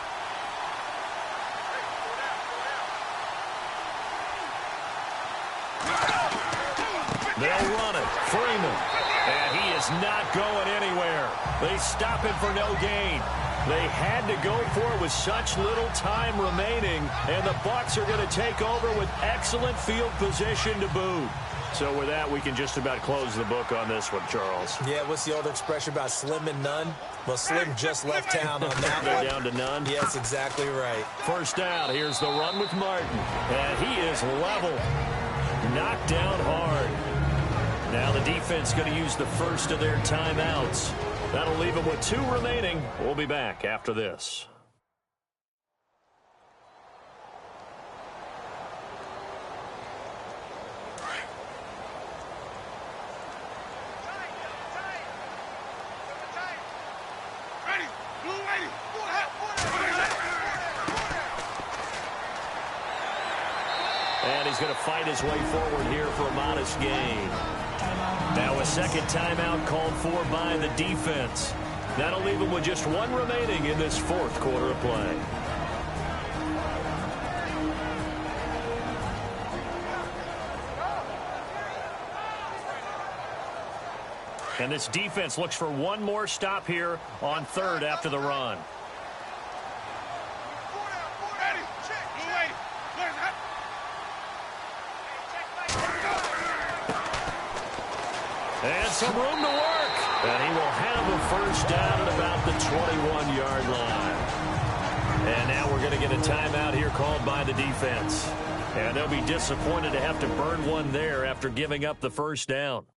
S1: They'll run it. Freeman. And he is not going anywhere. They stop him for no gain. They had to go for it with such little time remaining, and the Bucs are going to take over with excellent field position to boot. So with that, we can just about close the book on this one, Charles.
S2: Yeah, what's the old expression about slim and none? Well, Slim just left town on that
S1: They're
S2: one.
S1: down to none.
S2: Yes, exactly right.
S1: First down, here's the run with Martin. And he is level. Knocked down hard. Now the defense going to use the first of their timeouts. That'll leave them with 2 remaining. We'll be back after this.
S4: Ready. Blue lady.
S1: And he's going to fight his way forward here for a modest gain. Now a second timeout called for by the defense. That'll leave him with just 1 remaining in this fourth quarter of play. And this defense looks for 1 more stop here on third after the run.
S4: Ready. Blue lady.
S1: And some room to work. And he will have a first down at about the 21-yard line. And now we're going to get a timeout here called by the defense. And they'll be disappointed to have to burn one there after giving up the first down.